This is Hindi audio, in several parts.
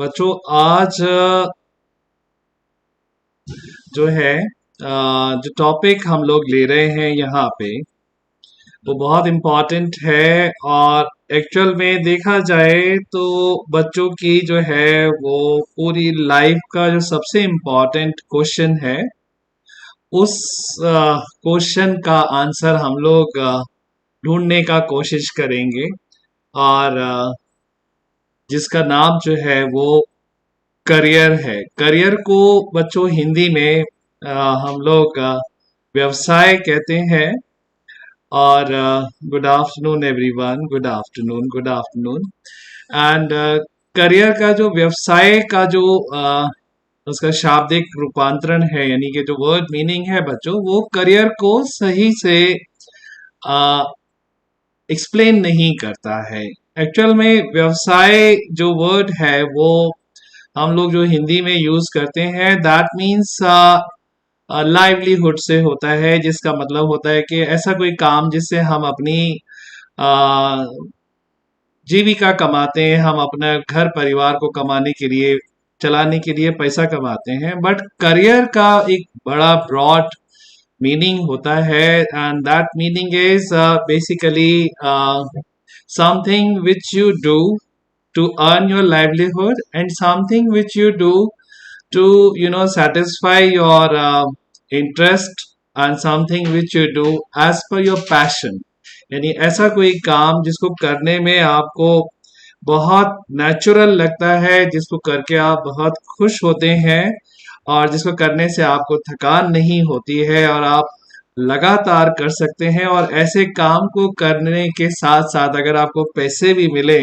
बच्चों आज जो है जो टॉपिक हम लोग ले रहे हैं यहाँ पे वो बहुत इम्पोर्टेंट है। और एक्चुअल में देखा जाए तो बच्चों की जो है वो पूरी लाइफ का जो सबसे इम्पोर्टेंट क्वेश्चन है, उस क्वेश्चन का आंसर हम लोग ढूंढने का कोशिश करेंगे। और जिसका नाम जो है वो करियर है। करियर को बच्चों हिंदी में हम लोग व्यवसाय कहते हैं। और good afternoon everyone, good afternoon, good afternoon. And career का जो व्यवसाय का जो उसका शाब्दिक रूपांतरण है, यानी कि जो वर्ड मीनिंग है बच्चों, वो करियर को सही से एक्सप्लेन नहीं करता है। एक्चुअल में व्यवसाय जो वर्ड है वो हम लोग जो हिंदी में यूज करते हैं, दैट मीन्स लाइवलीहुड से होता है, जिसका मतलब होता है कि ऐसा कोई काम जिससे हम अपनी आ, जीविका कमाते हैं, हम अपना घर परिवार को कमाने के लिए, चलाने के लिए पैसा कमाते हैं। बट करियर का एक बड़ा ब्रॉड मीनिंग होता है, and that meaning is basically something which you do to earn your livelihood, and something which you do to satisfy your interest, and something which you do as per your passion। यानी ऐसा कोई काम जिसको करने में आपको बहुत नेचुरल लगता है, जिसको करके आप बहुत खुश होते हैं, और जिसको करने से आपको थकान नहीं होती है, और आप लगातार कर सकते हैं। और ऐसे काम को करने के साथ साथ अगर आपको पैसे भी मिले,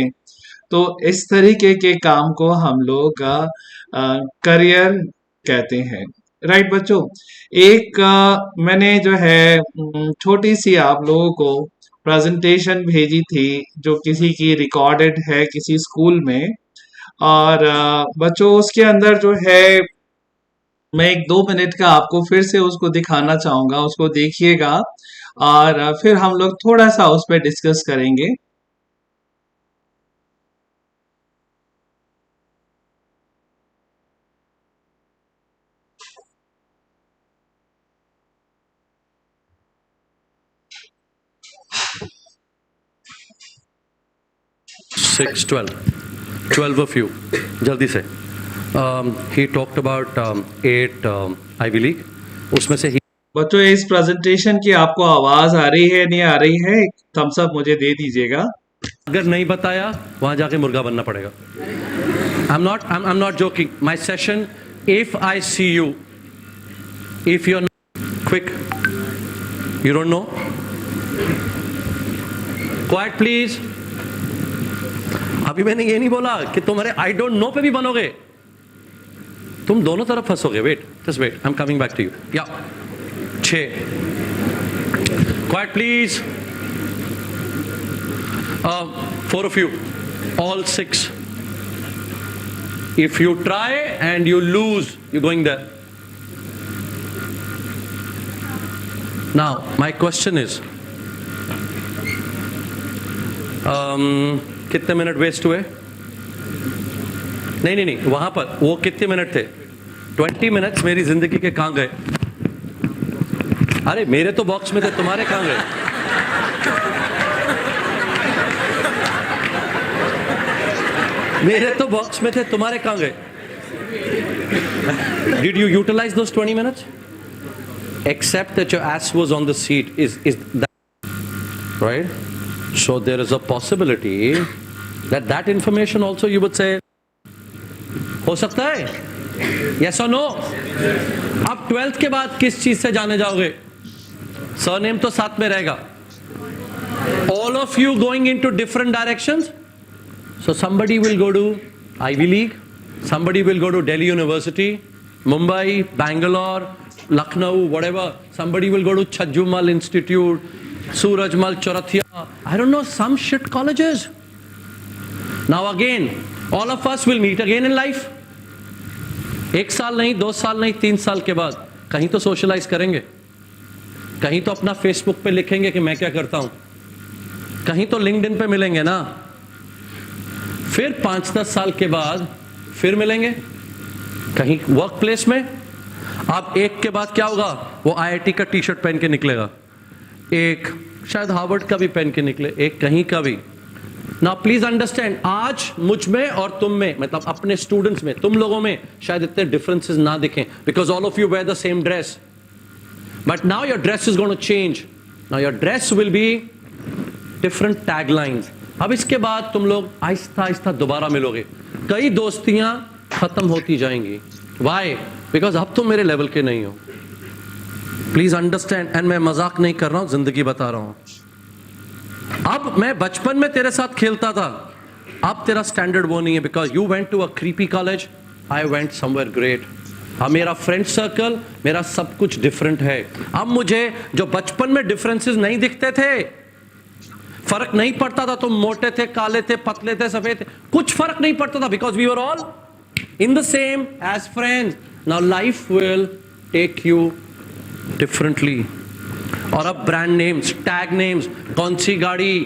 तो इस तरीके के काम को हम लोग करियर कहते हैं। राइट बच्चों, एक मैंने जो है छोटी सी आप लोगों को प्रेजेंटेशन भेजी थी, जो किसी की रिकॉर्डेड है किसी स्कूल में। और बच्चों उसके अंदर जो है, मैं 1-2 मिनट का आपको फिर से उसको दिखाना चाहूंगा, उसको देखिएगा। और फिर हम लोग थोड़ा सा उस पर डिस्कस करेंगे। Six, 12. 12 of you. जल्दी से. He talked about 8 Ivy League. उसमें से बच्चों इस प्रेजेंटेशन की आपको आवाज आ रही है, नहीं आ रही है? थम्स अप मुझे दे दीजिएगा। अगर नहीं बताया वहां जाके मुर्गा बनना पड़ेगा। I'm not joking. My session, if I see you, if you're not quick, you don't know. Quiet please. अभी मैंने ये नहीं बोला कि तुम्हारे आई डोंट नो पे भी बनोगे, तुम दोनों तरफ फंसोगे। Wait, just wait, I am coming back to you. या 6, quiet please. 4 of you, all 6. If you try and you lose, you're going there. Now my question is, कितने मिनट वेस्ट हुए? नहीं, वहां पर वो कितने मिनट थे? 20 मिनट्स मेरी जिंदगी के कहां गए? अरे मेरे तो बॉक्स में थे, तुम्हारे कहां गए? मेरे तो बॉक्स में थे, तुम्हारे कहां गए? Did you utilize those 20 minutes? Except that your ass was on the seat, is that right? So there is a possibility that information also you would say, हो सकता है? Yes or no? अब 12th के बाद किस चीज से जाने जाओगे? सरनेम तो साथ में रहेगा। All of you going into different directions. So somebody will go to Ivy League, somebody will go to Delhi University, Mumbai, Bangalore, Lucknow, whatever. Somebody will go to Chajjumal Institute, Surajmal, Chaurathia, I don't know, some shit colleges. Now again, all of us will meet again in life. 1 साल नहीं, 2 साल नहीं, 3 साल के बाद कहीं तो सोशलाइज करेंगे, कहीं तो अपना फेसबुक पे लिखेंगे कि मैं क्या करता हूं, कहीं तो लिंक्डइन पे मिलेंगे ना। फिर 5-10 साल के बाद फिर मिलेंगे कहीं वर्क प्लेस में। अब एक के बाद क्या होगा, वो आईआईटी का टी शर्ट पहन के निकलेगा, एक शायद हार्वर्ड का भी पहन के निकले, एक कहीं का भी। नाउ प्लीज अंडरस्टैंड, आज मुझ में और तुम में, मतलब अपने स्टूडेंट्स में, तुम लोगों में शायद इतने डिफरेंसेस ना दिखें, because all of you were the same dress, but now your dress is going to change. Now your dress will be different taglines. अब इसके बाद तुम लोग आहिस्ता आहिस्ता दोबारा मिलोगे, कई दोस्तियां खत्म होती जाएंगी। वाई? बिकॉज अब तुम मेरे लेवल के नहीं हो। प्लीज अंडरस्टैंड, एंड मैं मजाक नहीं कर रहा हूं, जिंदगी बता रहा हूं। अब मैं बचपन में तेरे साथ खेलता था, अब तेरा स्टैंडर्ड वो नहीं है, because you went to a creepy college, I went somewhere great. अब मेरा फ्रेंड सर्कल, मेरा सब कुछ डिफरेंट है। अब मुझे जो बचपन में डिफरेंसेस नहीं दिखते थे, फर्क नहीं पड़ता था तुम मोटे थे, काले थे, पतले थे, सफेद थे, कुछ फर्क नहीं पड़ता था, because we were all in the same age friends. Now life will take you differently. और अब ब्रांड नेम्स, टैग नेम्स, कौन सी गाड़ी,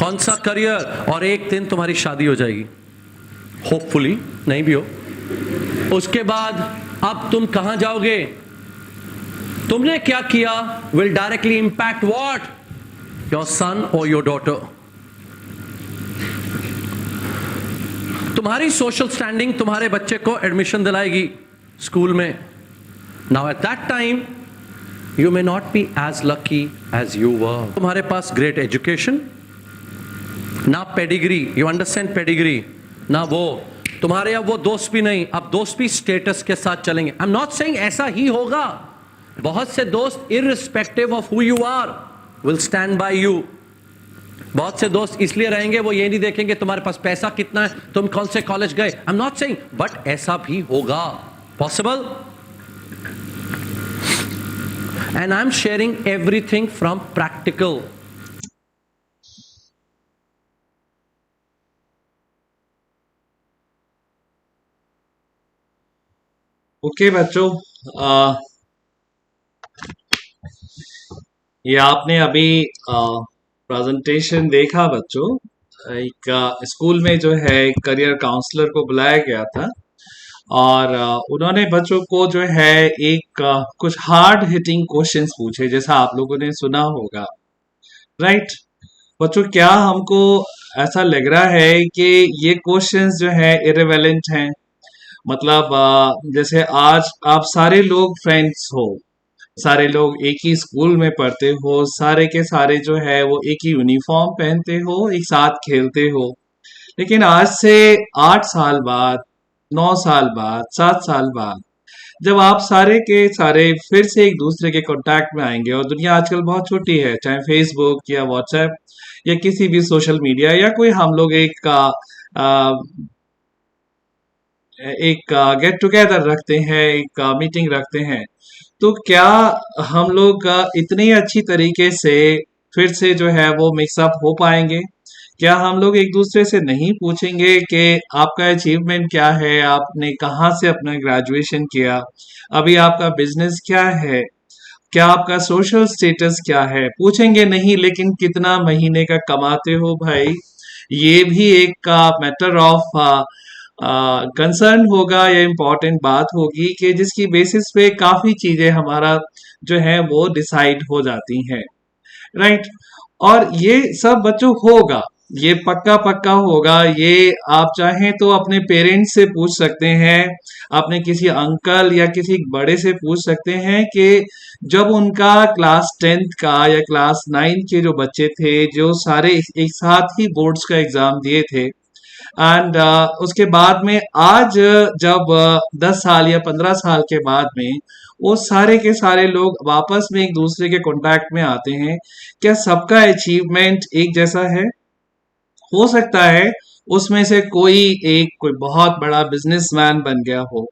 कौन सा करियर, और एक दिन तुम्हारी शादी हो जाएगी, होपफुली, नहीं भी हो। उसके बाद अब तुम कहां जाओगे, तुमने क्या किया will directly impact what, your son और योर डॉटर। तुम्हारी सोशल स्टैंडिंग तुम्हारे बच्चे को एडमिशन दिलाएगी स्कूल में। Now at that time you may not be as lucky as you were. तुम्हारे पास great education, ना pedigree, you understand pedigree, ना वो तुम्हारे, अब वो दोस्त भी नहीं, अब दोस्त भी स्टेटस के साथ चलेंगे। I'm not saying ऐसा ही होगा, बहुत से दोस्त irrespective of who you are will stand by you। बहुत से दोस्त इसलिए रहेंगे, वो ये नहीं देखेंगे तुम्हारे पास पैसा कितना है, तुम कौन से कॉलेज गए। I'm not saying, but ऐसा भी होगा, possible। And I'm sharing everything from practical. Okay बच्चों, ये आपने अभी प्रेजेंटेशन देखा बच्चों। एक स्कूल में जो है करियर काउंसलर को बुलाया गया था, और उन्होंने बच्चों को जो है एक कुछ हार्ड हिटिंग क्वेश्चंस पूछे, जैसा आप लोगों ने सुना होगा, राइट बच्चों। क्या हमको ऐसा लग रहा है कि ये क्वेश्चंस जो है इरेलेवेंट हैं? मतलब जैसे आज आप सारे लोग फ्रेंड्स हो, सारे लोग एक ही स्कूल में पढ़ते हो, सारे के सारे जो है वो एक ही यूनिफॉर्म पहनते हो, एक साथ खेलते हो, लेकिन आज से 8 साल बाद, 9 साल बाद, 7 साल बाद, जब आप सारे के सारे फिर से एक दूसरे के कांटेक्ट में आएंगे, और दुनिया आजकल बहुत छोटी है, चाहे फेसबुक या व्हाट्सएप या किसी भी सोशल मीडिया, या कोई हम लोग एक गेट टुगेदर रखते हैं, एक मीटिंग रखते हैं, तो क्या हम लोग इतनी अच्छी तरीके से फिर से जो है वो मिक्सअप हो पाएंगे? क्या हम लोग एक दूसरे से नहीं पूछेंगे कि आपका अचीवमेंट क्या है, आपने कहाँ से अपना ग्रेजुएशन किया, अभी आपका बिजनेस क्या है, क्या आपका सोशल स्टेटस क्या है? पूछेंगे नहीं, लेकिन कितना महीने का कमाते हो भाई, ये भी एक मैटर ऑफ कंसर्न होगा, या इम्पोर्टेंट बात होगी, कि जिसकी बेसिस पे काफी चीजें हमारा जो है वो डिसाइड हो जाती हैं, राइट। और ये सब बच्चों होगा, ये पक्का पक्का होगा। ये आप चाहें तो अपने पेरेंट्स से पूछ सकते हैं, अपने किसी अंकल या किसी बड़े से पूछ सकते हैं कि जब उनका क्लास 10th का या क्लास 9 के जो बच्चे थे, जो सारे एक साथ ही बोर्ड्स का एग्जाम दिए थे, एंड उसके बाद में आज जब 10 साल या 15 साल के बाद में वो सारे के सारे लोग वापस में एक दूसरे के कांटेक्ट में आते हैं, क्या सबका अचीवमेंट एक जैसा है? हो सकता है उसमें से कोई बहुत बड़ा बिजनेसमैन बन गया हो,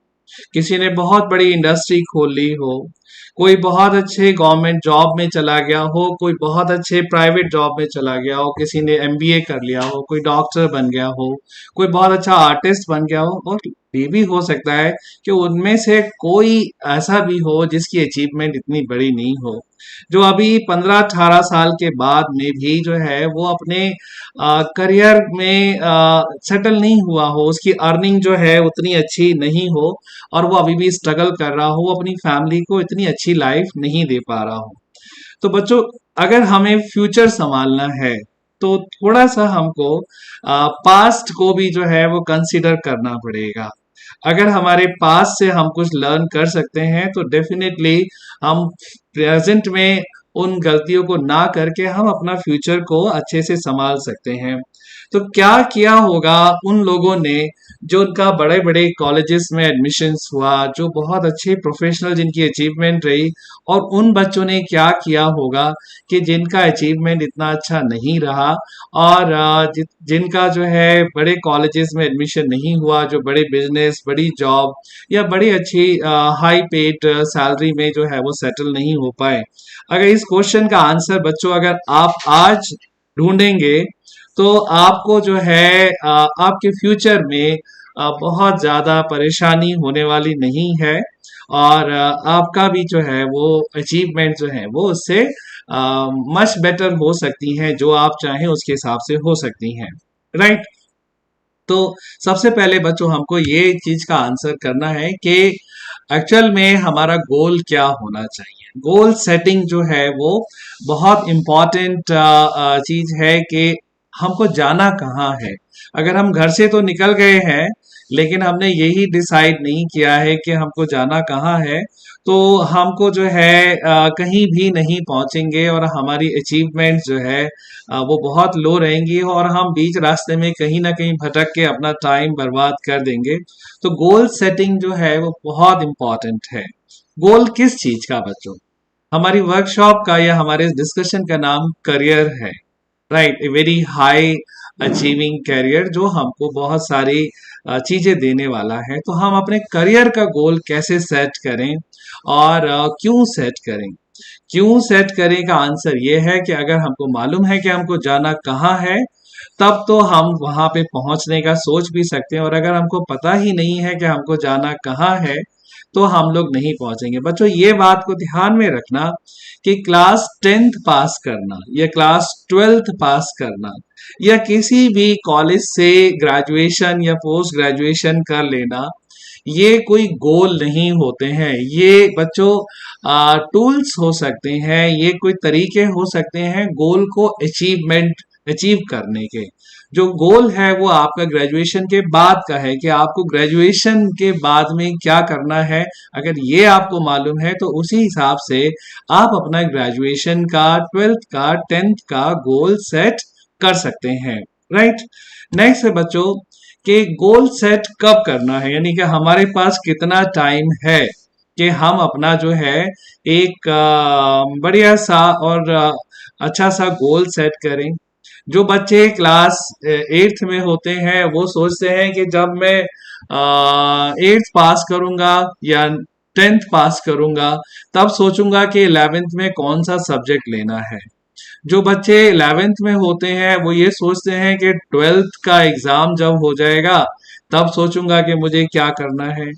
किसी ने बहुत बड़ी इंडस्ट्री खोल ली हो, कोई बहुत अच्छे गवर्नमेंट जॉब में चला गया हो, कोई बहुत अच्छे प्राइवेट जॉब में चला गया हो, किसी ने एमबीए कर लिया हो, कोई डॉक्टर बन गया हो, कोई बहुत अच्छा आर्टिस्ट बन गया हो, और ये भी हो सकता है कि उनमें से कोई ऐसा भी हो जिसकी अचीवमेंट इतनी बड़ी नहीं हो, जो अभी 15-18 साल के बाद में भी जो है वो अपने करियर में सेटल नहीं हुआ हो, उसकी अर्निंग जो है उतनी अच्छी नहीं हो, और वो अभी भी स्ट्रगल कर रहा हो, अपनी फैमिली को इतनी अच्छी लाइफ नहीं दे पा रहा हो। तो बच्चों, अगर हमें फ्यूचर संभालना है तो थोड़ा सा हमको पास्ट को भी जो है वो कंसिडर करना पड़ेगा। अगर हमारे पास से हम कुछ लर्न कर सकते हैं तो डेफिनेटली हम प्रेजेंट में उन गलतियों को ना करके हम अपना फ्यूचर को अच्छे से संभाल सकते हैं। तो क्या किया होगा उन लोगों ने जो उनका बड़े बड़े कॉलेजेस में एडमिशन्स हुआ, जो बहुत अच्छे प्रोफेशनल जिनकी अचीवमेंट रही, और उन बच्चों ने क्या किया होगा कि जिनका अचीवमेंट इतना अच्छा नहीं रहा, और जिनका जो है बड़े कॉलेजेस में एडमिशन नहीं हुआ, जो बड़े बिजनेस, बड़ी जॉब या बड़ी अच्छी हाई पेड सैलरी में जो है वो सेटल नहीं हो पाए। अगर इस क्वेश्चन का आंसर बच्चों अगर आप आज ढूंढेंगे तो आपको जो है आपके फ्यूचर में बहुत ज्यादा परेशानी होने वाली नहीं है, और आपका भी जो है वो अचीवमेंट जो है वो उससे मच बेटर हो सकती हैं, जो आप चाहें उसके हिसाब से हो सकती हैं। राइट। तो सबसे पहले बच्चों हमको ये चीज का आंसर करना है कि एक्चुअल में हमारा गोल क्या होना चाहिए। गोल सेटिंग जो है वो बहुत इम्पॉर्टेंट चीज है कि हमको जाना कहाँ है। अगर हम घर से तो निकल गए हैं लेकिन हमने यही डिसाइड नहीं किया है कि हमको जाना कहाँ है, तो हमको जो है कहीं भी नहीं पहुंचेंगे, और हमारी अचीवमेंट जो है वो बहुत लो रहेंगी, और हम बीच रास्ते में कहीं ना कहीं भटक के अपना टाइम बर्बाद कर देंगे। तो गोल सेटिंग जो है वो बहुत इंपॉर्टेंट है। गोल किस चीज का बच्चों? हमारी वर्कशॉप का या हमारे डिस्कशन का नाम करियर है। Right, a very high achieving career जो हमको बहुत सारी चीजें देने वाला है। तो हम अपने करियर का गोल कैसे सेट करें, और क्यों सेट करें? क्यों सेट करें का आंसर ये है कि अगर हमको मालूम है कि हमको जाना कहाँ है, तब तो हम वहां पे पहुंचने का सोच भी सकते हैं, और अगर हमको पता ही नहीं है कि हमको जाना कहाँ है तो हम लोग नहीं पहुंचेंगे। बच्चों, ये बात को ध्यान में रखना कि क्लास 10th पास करना या क्लास 12th पास करना या किसी भी कॉलेज से ग्रेजुएशन या पोस्ट ग्रेजुएशन कर लेना, ये कोई गोल नहीं होते हैं। ये बच्चों टूल्स हो सकते हैं, ये कोई तरीके हो सकते हैं गोल को अचीव करने के। जो गोल है वो आपका ग्रेजुएशन के बाद का है कि आपको ग्रेजुएशन के बाद में क्या करना है। अगर ये आपको मालूम है तो उसी हिसाब से आप अपना ग्रेजुएशन का, 12th का, 10th का गोल सेट कर सकते हैं। राइट। नेक्स्ट है बच्चों कि गोल सेट कब करना है, यानी कि हमारे पास कितना टाइम है कि हम अपना जो है एक बढ़िया सा और अच्छा सा गोल सेट करें। जो बच्चे क्लास 8th में होते हैं वो सोचते हैं कि जब मैं 8th पास करूंगा या 10th पास करूंगा तब सोचूंगा कि 11th में कौन सा सब्जेक्ट लेना है। जो बच्चे 11th में होते हैं वो ये सोचते हैं कि 12th का एग्जाम जब हो जाएगा तब सोचूंगा कि मुझे क्या करना है।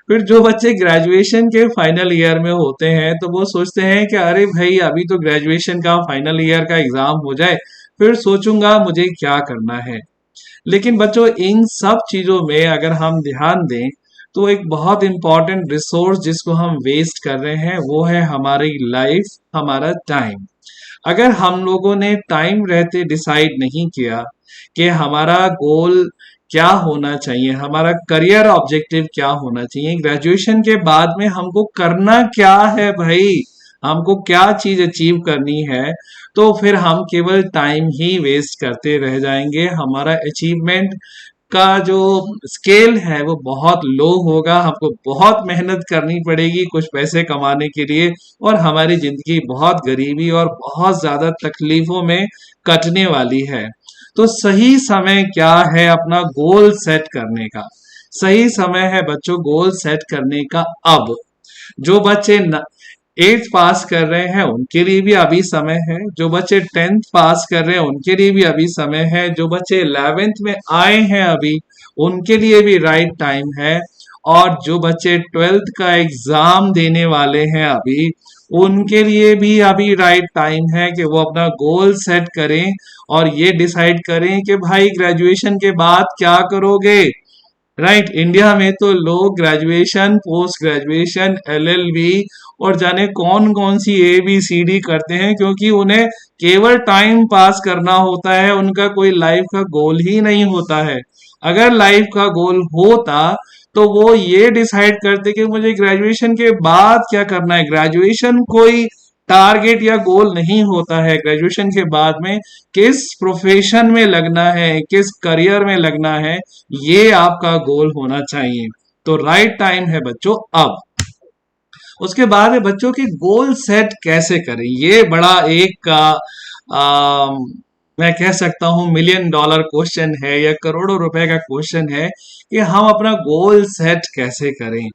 फिर जो बच्चे ग्रेजुएशन के फाइनल ईयर में होते हैं तो वो सोचते हैं कि अरे भाई अभी तो ग्रेजुएशन का फाइनल ईयर का एग्जाम हो जाए फिर सोचूंगा मुझे क्या करना है। लेकिन बच्चों, इन सब चीजों में अगर हम ध्यान दें तो एक बहुत इंपॉर्टेंट रिसोर्स जिसको हम वेस्ट कर रहे हैं वो है हमारी लाइफ, हमारा टाइम। अगर हम लोगों ने टाइम रहते डिसाइड नहीं किया कि हमारा गोल क्या होना चाहिए, हमारा करियर ऑब्जेक्टिव क्या होना चाहिए, ग्रेजुएशन के बाद में हमको करना क्या है भाई, हमको क्या चीज अचीव करनी है, तो फिर हम केवल टाइम ही वेस्ट करते रह जाएंगे। हमारा अचीवमेंट का जो स्केल है वो बहुत लो होगा, हमको बहुत मेहनत करनी पड़ेगी कुछ पैसे कमाने के लिए, और हमारी जिंदगी बहुत गरीबी और बहुत ज्यादा तकलीफों में कटने वाली है। तो सही समय क्या है अपना गोल सेट करने का? सही समय है बच्चों गोल सेट करने का अब। जो बच्चे 8th पास कर रहे हैं उनके लिए भी अभी समय है, जो बच्चे 10th पास कर रहे हैं उनके लिए भी अभी समय है, जो बच्चे 11th में आए हैं अभी उनके लिए भी राइट टाइम है, और जो बच्चे 12th का एग्जाम देने वाले हैं अभी उनके लिए भी अभी राइट टाइम है कि वो अपना गोल सेट करें और ये डिसाइड करें कि भाई ग्रेजुएशन के बाद क्या करोगे। राइट, इंडिया में तो लोग ग्रेजुएशन, पोस्ट ग्रेजुएशन, एलएलबी और जाने कौन कौन सी ABCD करते हैं, क्योंकि उन्हें केवल टाइम पास करना होता है, उनका कोई लाइफ का गोल ही नहीं होता है। अगर लाइफ का गोल होता तो वो ये डिसाइड करते कि मुझे ग्रेजुएशन के बाद क्या करना है। ग्रेजुएशन कोई टारगेट या गोल नहीं होता है। ग्रेजुएशन के बाद में किस प्रोफेशन में लगना है, किस करियर में लगना है, ये आपका गोल होना चाहिए। तो राइट टाइम है बच्चों अब। उसके बाद में बच्चों के गोल सेट कैसे करें, ये बड़ा एक मैं कह सकता हूं $1,000,000 क्वेश्चन है या करोड़ों रुपए का क्वेश्चन है कि हम अपना गोल सेट कैसे करें।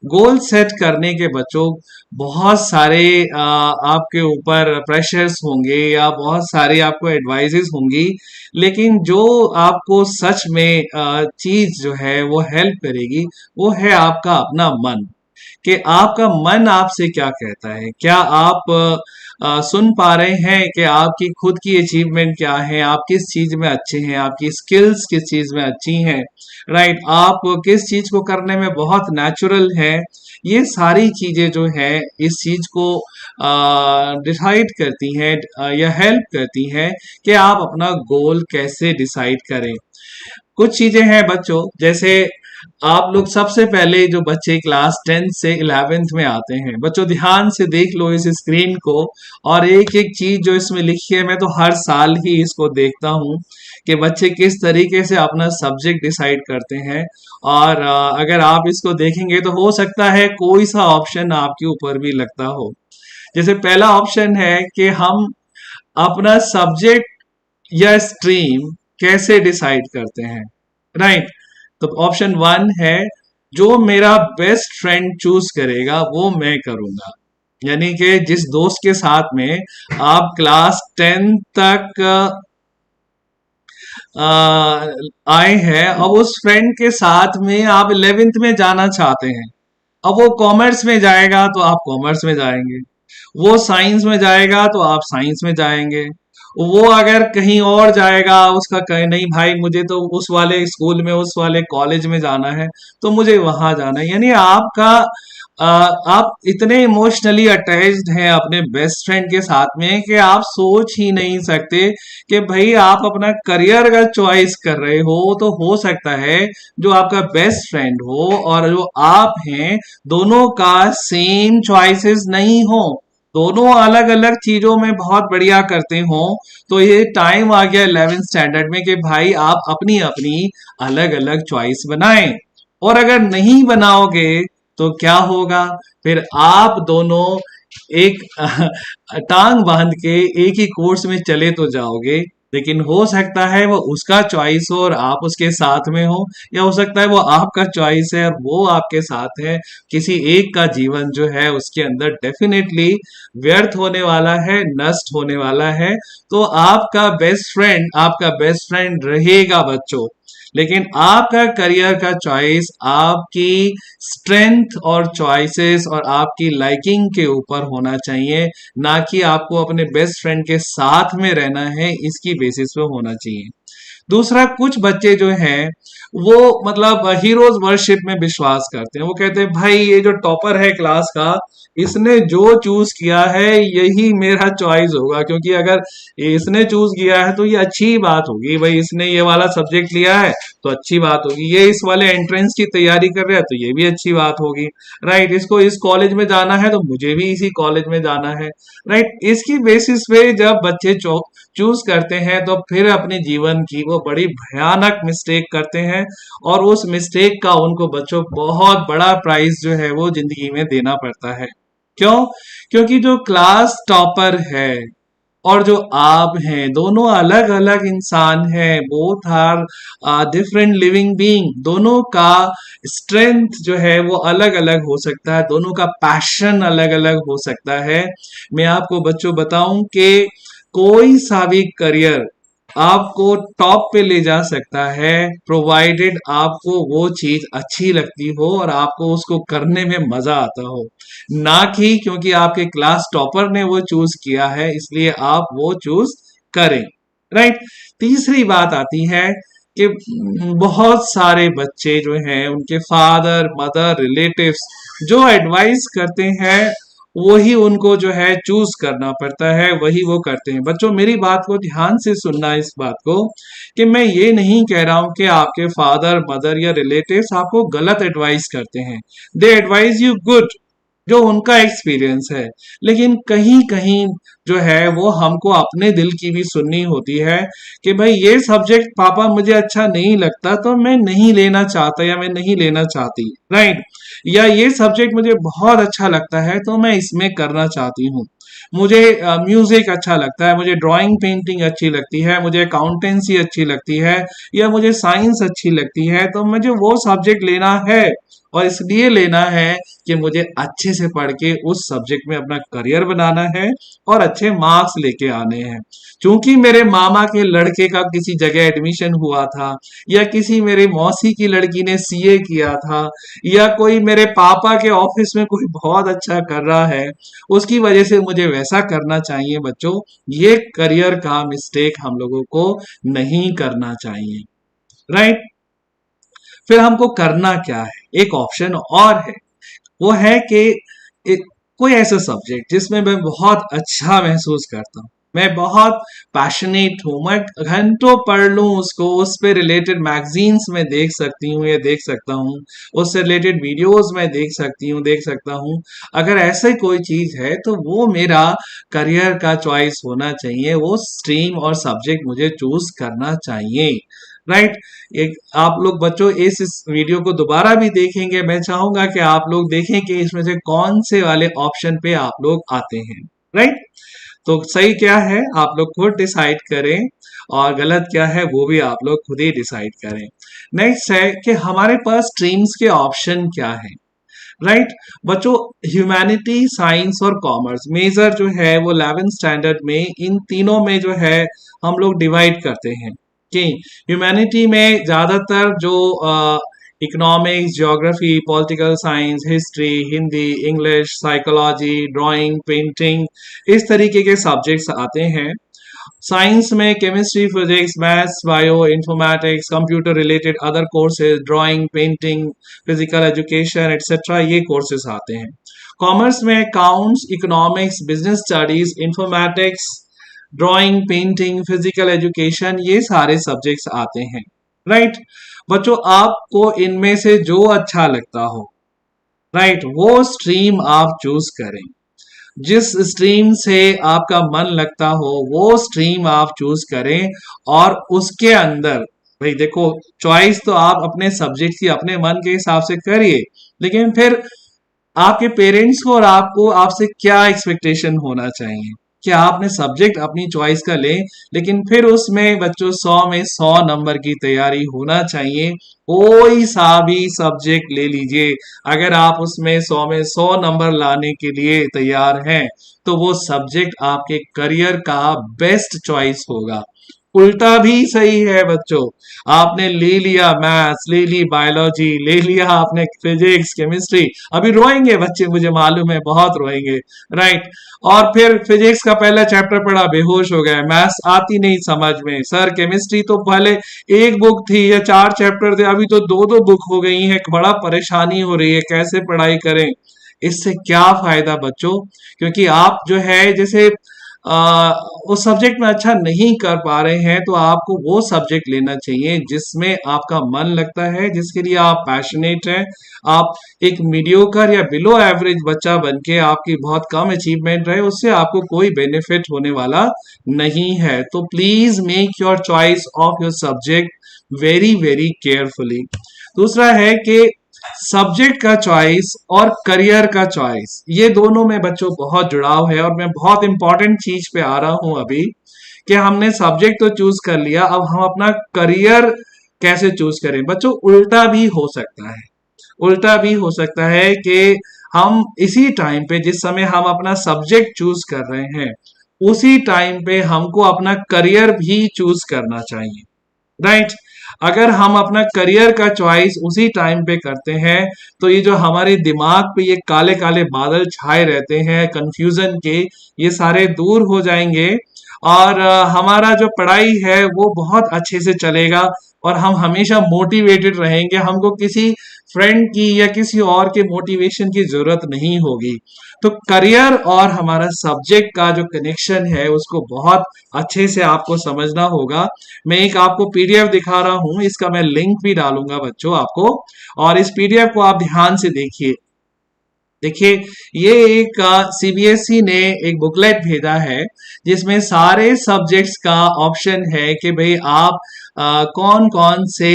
गोल सेट करने के बच्चों बहुत सारे आपके ऊपर प्रेशर्स होंगे या बहुत सारे आपको एडवाइजेस होंगी, लेकिन जो आपको सच में चीज जो है वो हेल्प करेगी वो है आपका अपना मन, कि आपका मन आपसे क्या कहता है। क्या आप सुन पा रहे हैं कि आपकी खुद की अचीवमेंट क्या है, आप किस चीज में अच्छे हैं, आपकी स्किल्स किस चीज में अच्छी हैं, राइट, आप किस चीज को करने में बहुत नेचुरल है। ये सारी चीजें जो है इस चीज को डिसाइड करती हैं या हेल्प करती हैं कि आप अपना गोल कैसे डिसाइड करें। कुछ चीजें हैं बच्चों, जैसे आप लोग सबसे पहले जो बच्चे क्लास 10 से 11th में आते हैं, बच्चों ध्यान से देख लो इस स्क्रीन को, और एक एक चीज जो इसमें लिखी है मैं तो हर साल ही इसको देखता हूँ कि बच्चे किस तरीके से अपना सब्जेक्ट डिसाइड करते हैं। और अगर आप इसको देखेंगे तो हो सकता है कोई सा ऑप्शन आपके ऊपर भी लगता हो। जैसे पहला ऑप्शन है कि हम अपना सब्जेक्ट या स्ट्रीम कैसे डिसाइड करते हैं, राइट। तो ऑप्शन 1 है जो मेरा बेस्ट फ्रेंड चूज करेगा वो मैं करूंगा, यानी कि जिस दोस्त के साथ में आप क्लास 10 तक आए हैं, अब उस फ्रेंड के साथ में आप 11th में जाना चाहते हैं। अब वो कॉमर्स में जाएगा तो आप कॉमर्स में जाएंगे, वो साइंस में जाएगा तो आप साइंस में जाएंगे, वो अगर कहीं और जाएगा उसका कहे नहीं भाई मुझे तो उस वाले स्कूल में, उस वाले कॉलेज में जाना है तो मुझे वहां जाना है। यानी आपका आप इतने इमोशनली अटैच्ड हैं अपने बेस्ट फ्रेंड के साथ में कि आप सोच ही नहीं सकते कि भाई आप अपना करियर का चॉइस कर रहे हो तो हो सकता है जो आपका बेस्ट फ्रेंड हो और जो आप हैं दोनों का सेम चॉइसेस नहीं हो, दोनों अलग अलग चीजों में बहुत बढ़िया करते हो। तो ये टाइम आ गया 11th स्टैंडर्ड में कि भाई आप अपनी अपनी अलग अलग चॉइस बनाएं। और अगर नहीं बनाओगे तो क्या होगा, फिर आप दोनों एक टांग बांध के एक ही कोर्स में चले तो जाओगे, लेकिन हो सकता है वो उसका चॉइस हो और आप उसके साथ में हो, या हो सकता है वो आपका चॉइस है और वो आपके साथ है। किसी एक का जीवन जो है उसके अंदर डेफिनेटली व्यर्थ होने वाला है, नष्ट होने वाला है। तो आपका बेस्ट फ्रेंड रहेगा बच्चों, लेकिन आपका करियर का चॉइस आपकी स्ट्रेंथ और चॉइसेस और आपकी लाइकिंग के ऊपर होना चाहिए, ना कि आपको अपने बेस्ट फ्रेंड के साथ में रहना है इसकी बेसिस पे होना चाहिए। दूसरा, कुछ बच्चे जो हैं वो मतलब हीरोज वर्शिप में विश्वास करते हैं। वो कहते हैं भाई ये जो टॉपर है क्लास का इसने जो चूज किया है यही मेरा चॉइस होगा, क्योंकि अगर इसने चूज किया है तो ये अच्छी बात होगी, भाई इसने ये वाला सब्जेक्ट लिया है तो अच्छी बात होगी, ये इस वाले एंट्रेंस की तैयारी कर रहा है तो ये भी अच्छी बात होगी, राइट, इसको इस कॉलेज में जाना है तो मुझे भी इसी कॉलेज में जाना है, राइट। इसकी बेसिस पे जब बच्चे चूज करते हैं तो फिर अपने जीवन की वो बड़ी भयानक मिस्टेक करते हैं, और उस मिस्टेक का उनको बच्चों बहुत बड़ा प्राइस जो है वो जिंदगी में देना पड़ता है। क्यों? क्योंकि जो क्लास टॉपर है और जो आप हैं दोनों अलग अलग इंसान हैं, both are different living being, दोनों का स्ट्रेंथ जो है वो अलग अलग हो सकता है, दोनों का पैशन अलग अलग हो सकता है। मैं आपको बच्चों बताऊं कि कोई सा भी करियर आपको टॉप पे ले जा सकता है, प्रोवाइडेड आपको वो चीज अच्छी लगती हो और आपको उसको करने में मजा आता हो, ना कि क्योंकि आपके क्लास टॉपर ने वो चूज किया है इसलिए आप वो चूज करें। राइट। तीसरी बात आती है कि बहुत सारे बच्चे जो हैं उनके फादर मदर रिलेटिव्स जो एडवाइस करते हैं वही उनको जो है चूज करना पड़ता है, वही वो करते हैं। बच्चों मेरी बात को ध्यान से सुनना, इस बात को कि मैं ये नहीं कह रहा हूं कि आपके फादर मदर या रिलेटिव्स आपको गलत एडवाइस करते हैं। दे एडवाइज यू गुड, जो उनका एक्सपीरियंस है, लेकिन कहीं कहीं जो है वो हमको अपने दिल की भी सुननी होती है कि भाई ये सब्जेक्ट पापा मुझे अच्छा नहीं लगता तो मैं नहीं लेना चाहता या मैं नहीं लेना चाहती। राइट। या ये सब्जेक्ट मुझे बहुत अच्छा लगता है तो मैं इसमें करना चाहती हूँ। मुझे म्यूजिक अच्छा लगता है, मुझे ड्राइंग पेंटिंग अच्छी लगती है, मुझे अकाउंटेंसी अच्छी लगती है, या मुझे साइंस अच्छी लगती है, तो मुझे वो सब्जेक्ट लेना है और इसलिए लेना है कि मुझे अच्छे से पढ़ के उस सब्जेक्ट में अपना करियर बनाना है और अच्छे मार्क्स लेके आने हैं। क्योंकि मेरे मामा के लड़के का किसी जगह एडमिशन हुआ था, या किसी मेरे मौसी की लड़की ने सीए किया था, या कोई मेरे पापा के ऑफिस में कोई बहुत अच्छा कर रहा है, उसकी वजह से मुझे वैसा करना चाहिए। बच्चों ये करियर का मिस्टेक हम लोगों को नहीं करना चाहिए। राइट। फिर हमको करना क्या है, एक ऑप्शन और है, वो है कि कोई ऐसा सब्जेक्ट जिसमें मैं बहुत अच्छा महसूस करता हूँ, मैं बहुत पैशनेट हूँ, मैं घंटों पढ़ लूँ उसको, उस पे रिलेटेड मैगजीन्स में देख सकती हूँ या देख सकता हूँ, उससे रिलेटेड वीडियोस में देख सकती हूँ देख सकता हूँ। अगर ऐसे कोई चीज है तो वो मेरा करियर का चॉइस होना चाहिए, वो स्ट्रीम और सब्जेक्ट मुझे चूज करना चाहिए। राइट। एक आप लोग बच्चों इस वीडियो को दोबारा भी देखेंगे, मैं चाहूंगा कि आप लोग देखें कि इसमें से कौन से वाले ऑप्शन पे आप लोग आते हैं। राइट। तो सही क्या है आप लोग खुद डिसाइड करें, और गलत क्या है वो भी आप लोग खुद ही डिसाइड करें। नेक्स्ट है कि हमारे पास स्ट्रीम्स के ऑप्शन क्या है। राइट। बच्चों ह्यूमैनिटी साइंस और कॉमर्स मेजर जो है वो 11th स्टैंडर्ड में इन तीनों में जो है हम लोग डिवाइड करते हैं कि ह्यूमैनिटी में ज्यादातर जो economics geography political science history Hindi English psychology drawing painting इस तरीके के सब्जेक्ट्स आते हैं। साइंस में chemistry physics maths bio informatics computer related other courses drawing painting physical education etcetera ये कोर्सेज आते हैं। कॉमर्स में accounts economics business studies informatics drawing painting physical education ये सारे सब्जेक्ट्स आते हैं। राइट। बच्चों आपको इनमें से जो अच्छा लगता हो, राइट, वो स्ट्रीम आप चूज करें। जिस स्ट्रीम से आपका मन लगता हो वो स्ट्रीम आप चूज करें, और उसके अंदर भाई देखो चॉइस तो आप अपने सब्जेक्ट की अपने मन के हिसाब से करिए, लेकिन फिर आपके पेरेंट्स को और आपको आपसे क्या एक्सपेक्टेशन होना चाहिए कि आपने सब्जेक्ट अपनी चॉइस का लें, लेकिन फिर उसमें बच्चों 100 में 100 नंबर की तैयारी होना चाहिए। कोई सा भी सब्जेक्ट ले लीजिए, अगर आप उसमें 100 में 100 नंबर लाने के लिए तैयार हैं तो वो सब्जेक्ट आपके करियर का बेस्ट चॉइस होगा। उल्टा भी सही है बच्चों, आपने ले लिया मैथ्स ले ली बायोलॉजी ले लिया आपने फिजिक्स केमिस्ट्री, अभी रोएंगे बच्चे मुझे मालूम है बहुत रोएंगे। राइट। और फिर फिजिक्स का पहला चैप्टर पढ़ा बेहोश हो गए, मैथ्स आती नहीं समझ में, सर केमिस्ट्री तो पहले एक बुक थी या 4 चैप्टर थे अभी तो 2-2 बुक हो गई है, बड़ा परेशानी हो रही है कैसे पढ़ाई करें। इससे क्या फायदा बच्चों, क्योंकि आप जो है जैसे उस सब्जेक्ट में अच्छा नहीं कर पा रहे हैं तो आपको वो सब्जेक्ट लेना चाहिए जिसमें आपका मन लगता है, जिसके लिए आप पैशनेट हैं। आप एक मीडियोकर या बिलो एवरेज बच्चा बन के आपकी बहुत कम अचीवमेंट रहे उससे आपको कोई बेनिफिट होने वाला नहीं है। तो please make your choice of your subject very very carefully. दूसरा है कि सब्जेक्ट का चॉइस और करियर का चॉइस ये दोनों में बच्चों बहुत जुड़ाव है, और मैं बहुत इंपॉर्टेंट चीज पे आ रहा हूं अभी कि हमने सब्जेक्ट तो चूज कर लिया, अब हम अपना करियर कैसे चूज करें। बच्चों उल्टा भी हो सकता है, उल्टा भी हो सकता है कि हम इसी टाइम पे, जिस समय हम अपना सब्जेक्ट चूज कर रहे हैं, उसी टाइम पे हमको अपना करियर भी चूज करना चाहिए, राइट। अगर हम अपना करियर का चॉइस उसी टाइम पे करते हैं तो ये जो हमारे दिमाग पे ये काले काले बादल छाए रहते हैं कंफ्यूजन के, ये सारे दूर हो जाएंगे और हमारा जो पढ़ाई है वो बहुत अच्छे से चलेगा और हम हमेशा मोटिवेटेड रहेंगे। हमको किसी फ्रेंड की या किसी और के मोटिवेशन की जरूरत नहीं होगी। तो करियर और हमारा सब्जेक्ट का जो कनेक्शन है उसको बहुत अच्छे से आपको समझना होगा। मैं एक आपको पीडीएफ दिखा रहा हूं, इसका मैं लिंक भी डालूंगा बच्चों आपको, और इस पीडीएफ को आप ध्यान से देखिए। देखिए, ये एक सीबीएसई ने एक बुकलेट भेजा है जिसमें सारे सब्जेक्ट्स का ऑप्शन है कि भाई आप कौन कौन से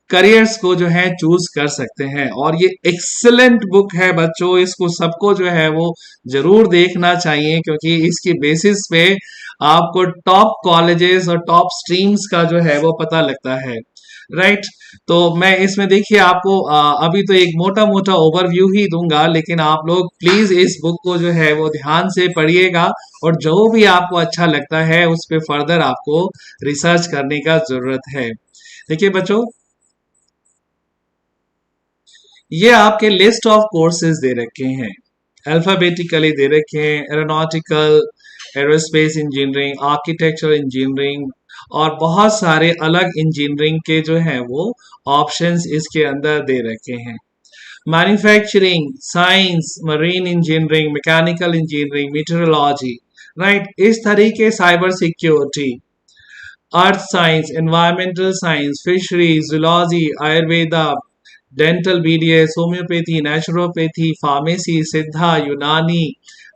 करियर्स को जो है चूज कर सकते हैं। और ये एक्सेलेंट बुक है बच्चों, इसको सबको जो है वो जरूर देखना चाहिए, क्योंकि इसकी बेसिस पे आपको टॉप कॉलेजेस और टॉप स्ट्रीम्स का जो है वो पता लगता है, राइट। तो मैं इसमें देखिए आपको अभी तो एक मोटा मोटा ओवरव्यू ही दूंगा, लेकिन आप लोग प्लीज इस बुक को जो है वो ध्यान से पढ़िएगा और जो भी आपको अच्छा लगता है उस पर फर्दर आपको रिसर्च करने का जरूरत है। देखिए बच्चों, ये आपके लिस्ट ऑफ कोर्सेज दे रखे हैं, अल्फाबेटिकली दे रखे हैं, aeronautical, aerospace engineering, architecture engineering और बहुत सारे अलग इंजीनियरिंग के जो है वो ऑप्शंस इसके अंदर दे रखे हैं। Manufacturing, science, marine engineering, mechanical engineering, meteorology, right, इस तरीके, cyber security, earth science, environmental science, fisheries, zoology, Ayurveda, dental, BDS, homeopathy, naturopathy, pharmacy, Siddha, Unani,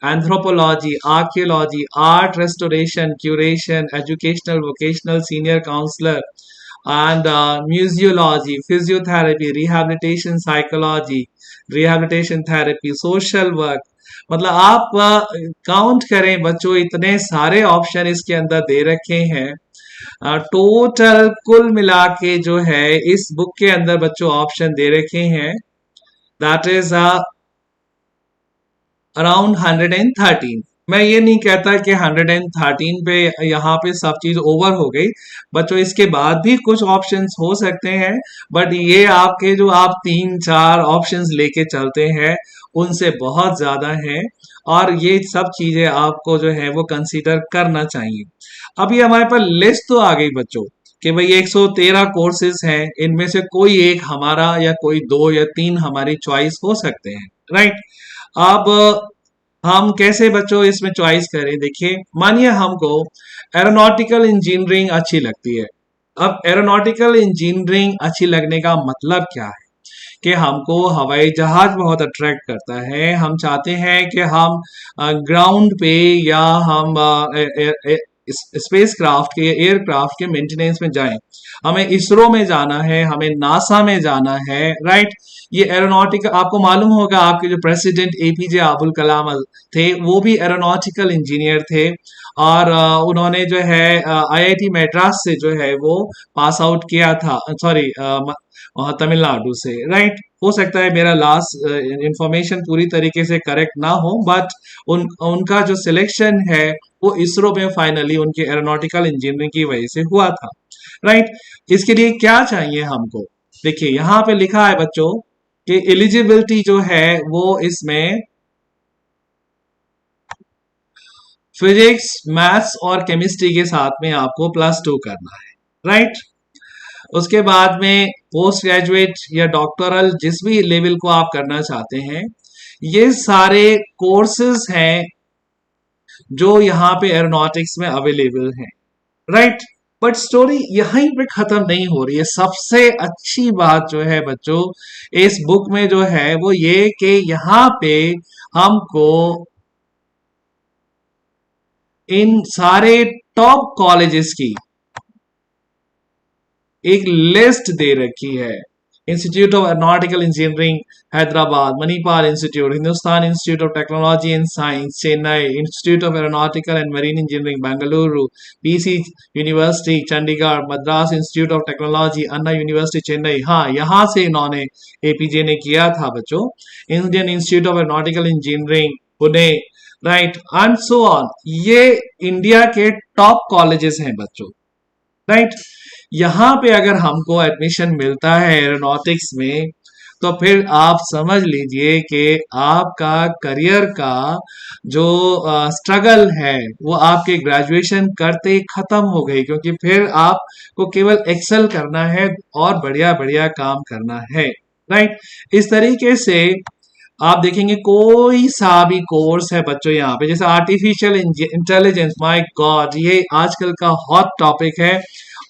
anthropology, archaeology, art restoration, curation, educational, vocational, senior counsellor and museology, physiotherapy, rehabilitation psychology, rehabilitation therapy, social work। मतलब आप काउंट करें बच्चों, इतने सारे ऑप्शन इसके अंदर दे रखे हैं। टोटल कुल मिला के जो है इस बुक के अंदर बच्चों ऑप्शन दे रखे हैं, दैट इज अराउंड 113। मैं ये नहीं कहता कि 113 पे यहाँ पे सब चीज ओवर हो गई बच्चों, इसके बाद भी कुछ ऑप्शंस हो सकते हैं, बट ये आपके जो आप 3-4 ऑप्शंस लेके चलते हैं उनसे बहुत ज्यादा हैं और ये सब चीजें आपको जो है वो कंसीडर करना चाहिए। अभी हमारे पास लिस्ट तो आ गई बच्चों कि भाई 113 कोर्सेज हैं, इनमें से कोई एक हमारा या कोई 2 या 3 हमारी चॉइस हो सकते हैं, राइट। अब हम कैसे बच्चों इसमें चॉइस करें? देखिए, मानिए हमको एरोनॉटिकल इंजीनियरिंग अच्छी लगती है। अब एरोनॉटिकल इंजीनियरिंग अच्छी लगने का मतलब क्या है कि हमको हवाई जहाज बहुत अट्रैक्ट करता है, हम चाहते हैं कि हम ग्राउंड पे या हम स्पेस क्राफ्ट के, एयरक्राफ्ट के मेंटेनेंस में जाएं, हमें इसरो में जाना है, हमें नासा में जाना है, राइट। ये एरोनॉटिकल, आपको मालूम होगा आपके जो प्रेसिडेंट एपीजे अब्दुल कलाम थे वो भी एरोनॉटिकल इंजीनियर थे और उन्होंने जो है आईआईटी मैड्रास से जो है वो पास आउट किया था, सॉरी तमिलनाडु से, राइट। हो सकता है मेरा लास्ट इंफॉर्मेशन पूरी तरीके से करेक्ट ना हो, बट उनका जो सिलेक्शन है वो इसरो में फाइनली उनके एरोनॉटिकल इंजीनियरिंग की वजह से हुआ था, राइट। इसके लिए क्या चाहिए हमको? देखिए यहाँ पे लिखा है बच्चों कि एलिजिबिलिटी जो है वो इसमें फिजिक्स, मैथ्स और केमिस्ट्री के साथ में आपको +2 करना है, राइट। उसके बाद में पोस्ट ग्रेजुएट या डॉक्टरल जिस भी लेवल को आप करना चाहते हैं, ये सारे कोर्सेज हैं जो यहाँ पे एरोनॉटिक्स में अवेलेबल हैं, राइट। बट स्टोरी यहीं पे खत्म नहीं हो रही है। सबसे अच्छी बात जो है बच्चों इस बुक में जो है वो ये कि यहाँ पे हमको इन सारे टॉप कॉलेजेस की एक लिस्ट दे रखी है Institute of Aeronautical Engineering, Hyderabad; Manipal Institute, Hindustan Institute of Technology and Science, Chennai; Institute of Aeronautical and Marine Engineering, Bangalore; PC University, Chandigarh; Madras Institute of Technology, Anna University, Chennai। हाँ, यहाँ से इन्होंने एपीजे ने किया था बच्चों। Indian institute of aeronautical engineering, Pune, right, and so on. ये इंडिया के टॉप कॉलेजेस हैं बच्चों, राइट। यहाँ पे अगर हमको एडमिशन मिलता है एरोनॉटिक्स में, तो फिर आप समझ लीजिए कि आपका करियर का जो स्ट्रगल है वो आपके ग्रेजुएशन करते ही खत्म हो गई, क्योंकि फिर आपको केवल एक्सेल करना है और बढ़िया बढ़िया काम करना है, राइट। इस तरीके से आप देखेंगे कोई सा भी कोर्स है बच्चों यहाँ पे, जैसे आर्टिफिशियल इंटेलिजेंस, माय गॉड, ये आजकल का हॉट टॉपिक है।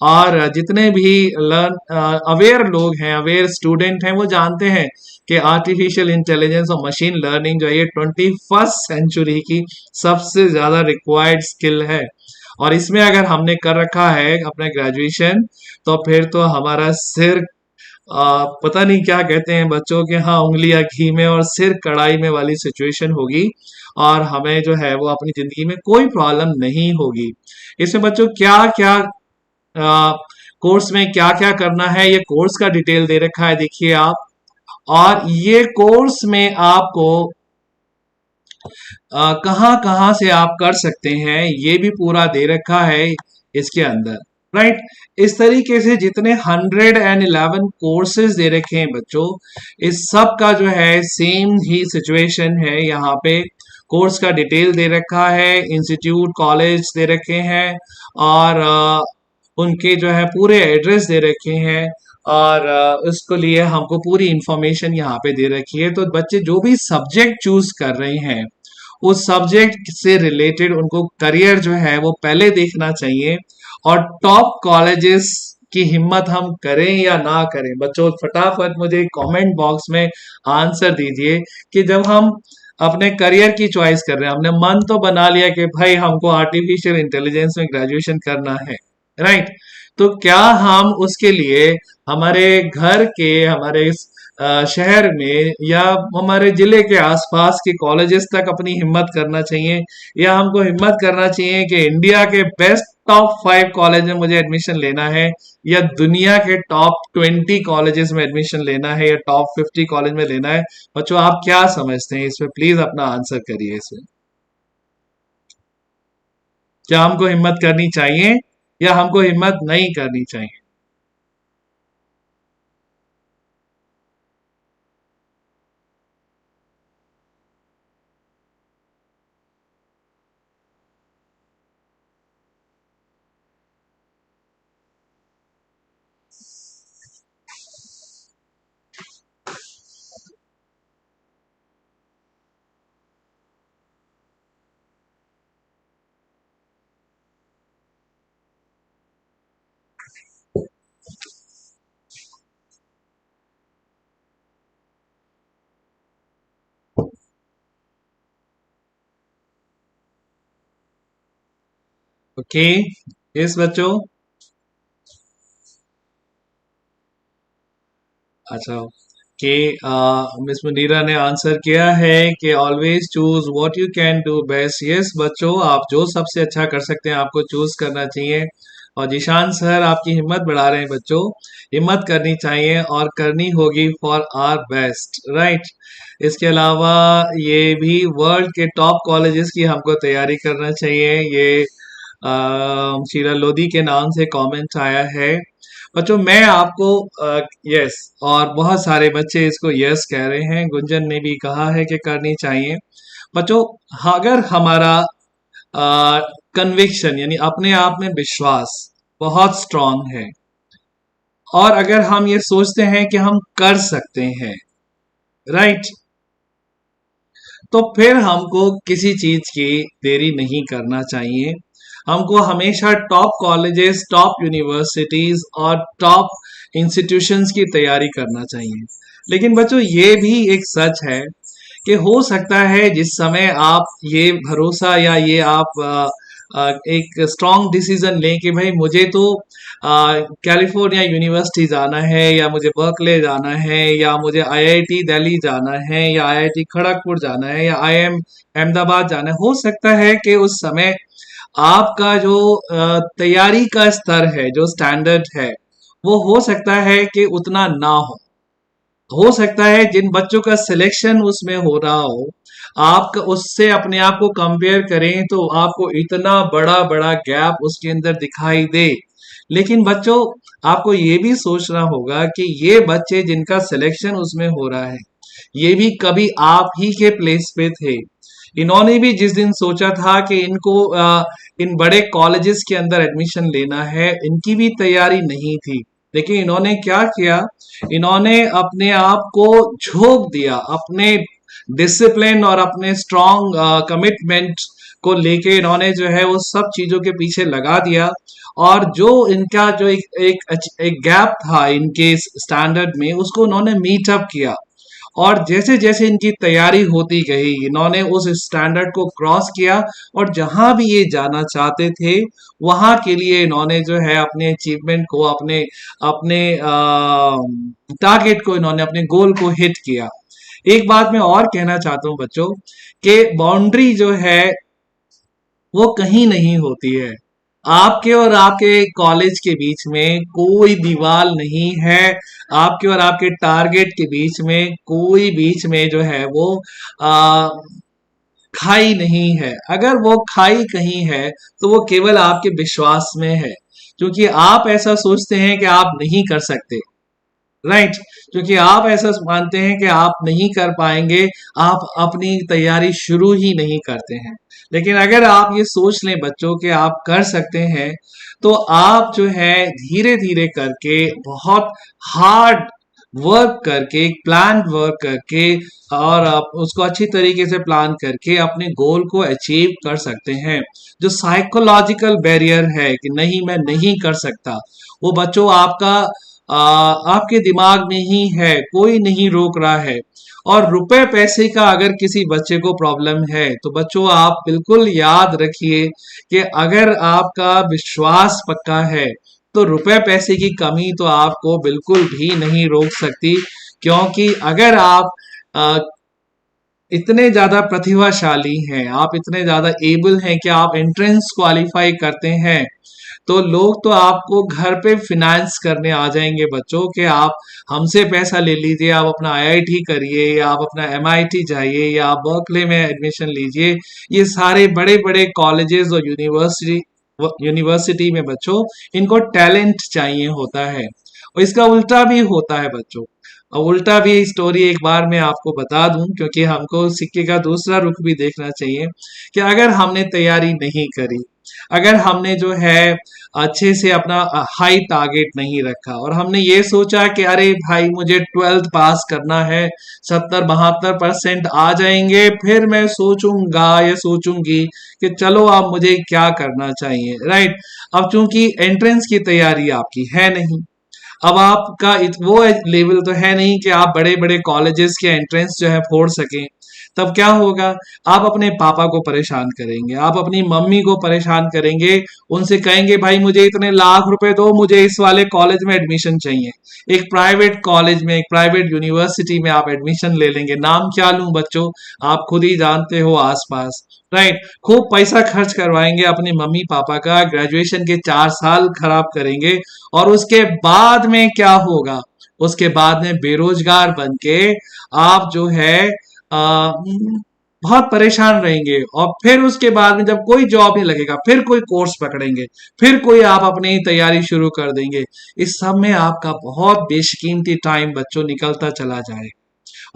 और जितने भी अवेयर लोग हैं, अवेयर स्टूडेंट हैं, वो जानते हैं कि आर्टिफिशियल इंटेलिजेंस और मशीन लर्निंग जो है ये 21st सेंचुरी की सबसे ज्यादा रिक्वायर्ड स्किल है। और इसमें अगर हमने कर रखा है अपना ग्रेजुएशन, तो फिर तो हमारा सिर पता नहीं क्या कहते हैं बच्चों के, हाँ, उंगलियां घी में और सिर कढ़ाई में वाली सिचुएशन होगी, और हमें जो है वो अपनी जिंदगी में कोई प्रॉब्लम नहीं होगी। इसमें बच्चों क्या क्या कोर्स में क्या क्या करना है, ये कोर्स का डिटेल दे रखा है, देखिए आप। और ये कोर्स में आपको कहाँ कहाँ से आप कर सकते हैं ये भी पूरा दे रखा है इसके अंदर, राइट। इस तरीके से जितने 111 कोर्सेज दे रखे हैं बच्चों, इस सब का जो है सेम ही सिचुएशन है। यहाँ पे कोर्स का डिटेल दे रखा है, इंस्टीट्यूट, कॉलेज दे रखे हैं, और उनके जो है पूरे एड्रेस दे रखे हैं, और उसको लिए हमको पूरी इंफॉर्मेशन यहाँ पे दे रखी है। तो बच्चे जो भी सब्जेक्ट चूज कर रहे हैं, उस सब्जेक्ट से रिलेटेड उनको करियर जो है वो पहले देखना चाहिए। और टॉप कॉलेजेस की हिम्मत हम करें या ना करें बच्चों, फटाफट मुझे कमेंट बॉक्स में आंसर दीजिए कि जब हम अपने करियर की चॉइस कर रहे हैं, हमने मन तो बना लिया कि भाई हमको आर्टिफिशियल इंटेलिजेंस में ग्रेजुएशन करना है, राइट, तो क्या हम उसके लिए हमारे घर के, हमारे शहर में या हमारे जिले के आसपास के कॉलेजेस तक अपनी हिम्मत करना चाहिए, या हमको हिम्मत करना चाहिए कि इंडिया के बेस्ट टॉप 5 कॉलेज में मुझे एडमिशन लेना है, या दुनिया के टॉप 20 कॉलेजेस में एडमिशन लेना है, या टॉप 50 कॉलेज में लेना है? बच्चों आप क्या समझते हैं इसमें, प्लीज अपना आंसर करिए इसमें। क्या हमको हिम्मत करनी चाहिए या हमको हिम्मत नहीं करनी चाहिए? ओके, यस बच्चों। अच्छा, कि मिस मुनीरा ने आंसर किया है कि always choose what you can do best. Yes बच्चों, आप जो सबसे अच्छा कर सकते हैं आपको चूज करना चाहिए। और जिशान सर आपकी हिम्मत बढ़ा रहे हैं बच्चों, हिम्मत करनी चाहिए और करनी होगी फॉर आवर बेस्ट, राइट। इसके अलावा ये भी वर्ल्ड के टॉप कॉलेजेस की हमको तैयारी करना चाहिए। ये शीला लोधी के नाम से कमेंट आया है बच्चों। मैं आपको यस, और बहुत सारे बच्चे इसको यस कह रहे हैं, गुंजन ने भी कहा है कि करनी चाहिए बच्चों। अगर हमारा कन्विक्शन यानी अपने आप में विश्वास बहुत स्ट्रांग है, और अगर हम ये सोचते हैं कि हम कर सकते हैं, राइट, तो फिर हमको किसी चीज की देरी नहीं करना चाहिए। हमको हमेशा टॉप कॉलेजेस, टॉप यूनिवर्सिटीज और टॉप इंस्टीट्यूशंस की तैयारी करना चाहिए। लेकिन बच्चों ये भी एक सच है कि हो सकता है जिस समय आप ये भरोसा या ये आप एक स्ट्रॉन्ग डिसीजन लें कि भाई मुझे तो कैलिफोर्निया यूनिवर्सिटी जाना है, या मुझे बर्कले जाना है, या मुझे आईआईटी दिल्ली जाना है, या आईआईटी खड़गपुर जाना है, या आईएम अहमदाबाद जाना है, हो सकता है कि उस समय आपका जो तैयारी का स्तर है, जो स्टैंडर्ड है, वो हो सकता है कि उतना ना हो सकता है जिन बच्चों का सिलेक्शन उसमें हो रहा हो, आप उससे अपने आप को कंपेयर करें तो आपको इतना बड़ा बड़ा गैप उसके अंदर दिखाई दे। लेकिन बच्चों, आपको ये भी सोचना होगा कि ये बच्चे जिनका सिलेक्शन उसमें हो रहा है, ये भी कभी आप ही के प्लेस पे थे। इन्होंने भी जिस दिन सोचा था कि इनको इन बड़े कॉलेजेस के अंदर एडमिशन लेना है, इनकी भी तैयारी नहीं थी। लेकिन इन्होंने क्या किया, इन्होंने अपने आप को झोंक दिया, अपने डिसिप्लिन और अपने स्ट्रॉन्ग कमिटमेंट को लेके इन्होंने जो है वो सब चीजों के पीछे लगा दिया। और जो इनका जो एक गैप था इनके स्टैंडर्ड में, उसको उन्होंने मीट अप किया। और जैसे जैसे इनकी तैयारी होती गई, इन्होंने उस स्टैंडर्ड को क्रॉस किया, और जहां भी ये जाना चाहते थे वहां के लिए इन्होंने जो है अपने अचीवमेंट को, अपने अपने टारगेट को, इन्होंने अपने गोल को हिट किया। एक बात मैं और कहना चाहता हूं बच्चों, कि बाउंड्री जो है वो कहीं नहीं होती है। आपके और आपके कॉलेज के बीच में कोई दीवार नहीं है। आपके और आपके टारगेट के बीच में कोई बीच में जो है वो आ, खाई नहीं है। अगर वो खाई कहीं है तो वो केवल आपके विश्वास में है, क्योंकि आप ऐसा सोचते हैं कि आप नहीं कर सकते। राइट, क्योंकि आप ऐसा मानते हैं कि आप नहीं कर पाएंगे, आप अपनी तैयारी शुरू ही नहीं करते हैं। लेकिन अगर आप ये सोच लें बच्चों कि आप कर सकते हैं, तो आप जो है धीरे धीरे करके, बहुत हार्ड वर्क करके, एक प्लान वर्क करके, और आप उसको अच्छी तरीके से प्लान करके अपने गोल को अचीव कर सकते हैं। जो साइकोलॉजिकल बैरियर है कि नहीं मैं नहीं कर सकता, वो बच्चों आपका आपके दिमाग में ही है, कोई नहीं रोक रहा है। और रुपए पैसे का अगर किसी बच्चे को प्रॉब्लम है, तो बच्चों आप बिल्कुल याद रखिए कि अगर आपका विश्वास पक्का है, तो रुपए पैसे की कमी तो आपको बिल्कुल भी नहीं रोक सकती। क्योंकि अगर आप अ, इतने ज्यादा प्रतिभाशाली हैं, आप इतने ज्यादा एबल हैं कि आप एंट्रेंस क्वालिफाई करते हैं, तो लोग तो आपको घर पे फिनेंस करने आ जाएंगे बच्चों, कि आप हमसे पैसा ले लीजिए, आप अपना आईआईटी करिए, या आप अपना एमआईटी जाइए, या आप बर्कले में एडमिशन लीजिए। ये सारे बड़े बड़े कॉलेजेस और यूनिवर्सिटी में बच्चों, इनको टैलेंट चाहिए होता है। और इसका उल्टा भी होता है बच्चों। और उल्टा भी स्टोरी एक बार मैं आपको बता दूं, क्योंकि हमको सिक्के का दूसरा रुख भी देखना चाहिए, कि अगर हमने तैयारी नहीं करी, अगर हमने जो है अच्छे से अपना हाई टारगेट नहीं रखा, और हमने ये सोचा कि अरे भाई मुझे 12th पास करना है, 70-72% आ जाएंगे, फिर मैं सोचूंगा या सोचूंगी कि चलो अब मुझे क्या करना चाहिए। राइट, अब चूंकि एंट्रेंस की तैयारी आपकी है नहीं, अब आपका वो लेवल तो है नहीं कि आप बड़े बड़े कॉलेजेस के एंट्रेंस जो है फोड़ सकें। तब क्या होगा, आप अपने पापा को परेशान करेंगे, आप अपनी मम्मी को परेशान करेंगे, उनसे कहेंगे भाई मुझे इतने लाख रुपए दो, मुझे इस वाले कॉलेज में एडमिशन चाहिए। एक प्राइवेट कॉलेज में, एक प्राइवेट यूनिवर्सिटी में आप एडमिशन ले लेंगे। नाम क्या लूं बच्चों, आप खुद ही जानते हो आसपास। राइट, खूब पैसा खर्च करवाएंगे अपने मम्मी पापा का, ग्रेजुएशन के 4 साल खराब करेंगे, और उसके बाद में क्या होगा, उसके बाद में बेरोजगार बन के आप जो है बहुत परेशान रहेंगे। और फिर उसके बाद में जब कोई जॉब नहीं लगेगा, फिर कोई कोर्स पकड़ेंगे, फिर कोई आप अपनी तैयारी शुरू कर देंगे। इस सब में आपका बहुत बेशकीमती टाइम बच्चों निकलता चला जाए।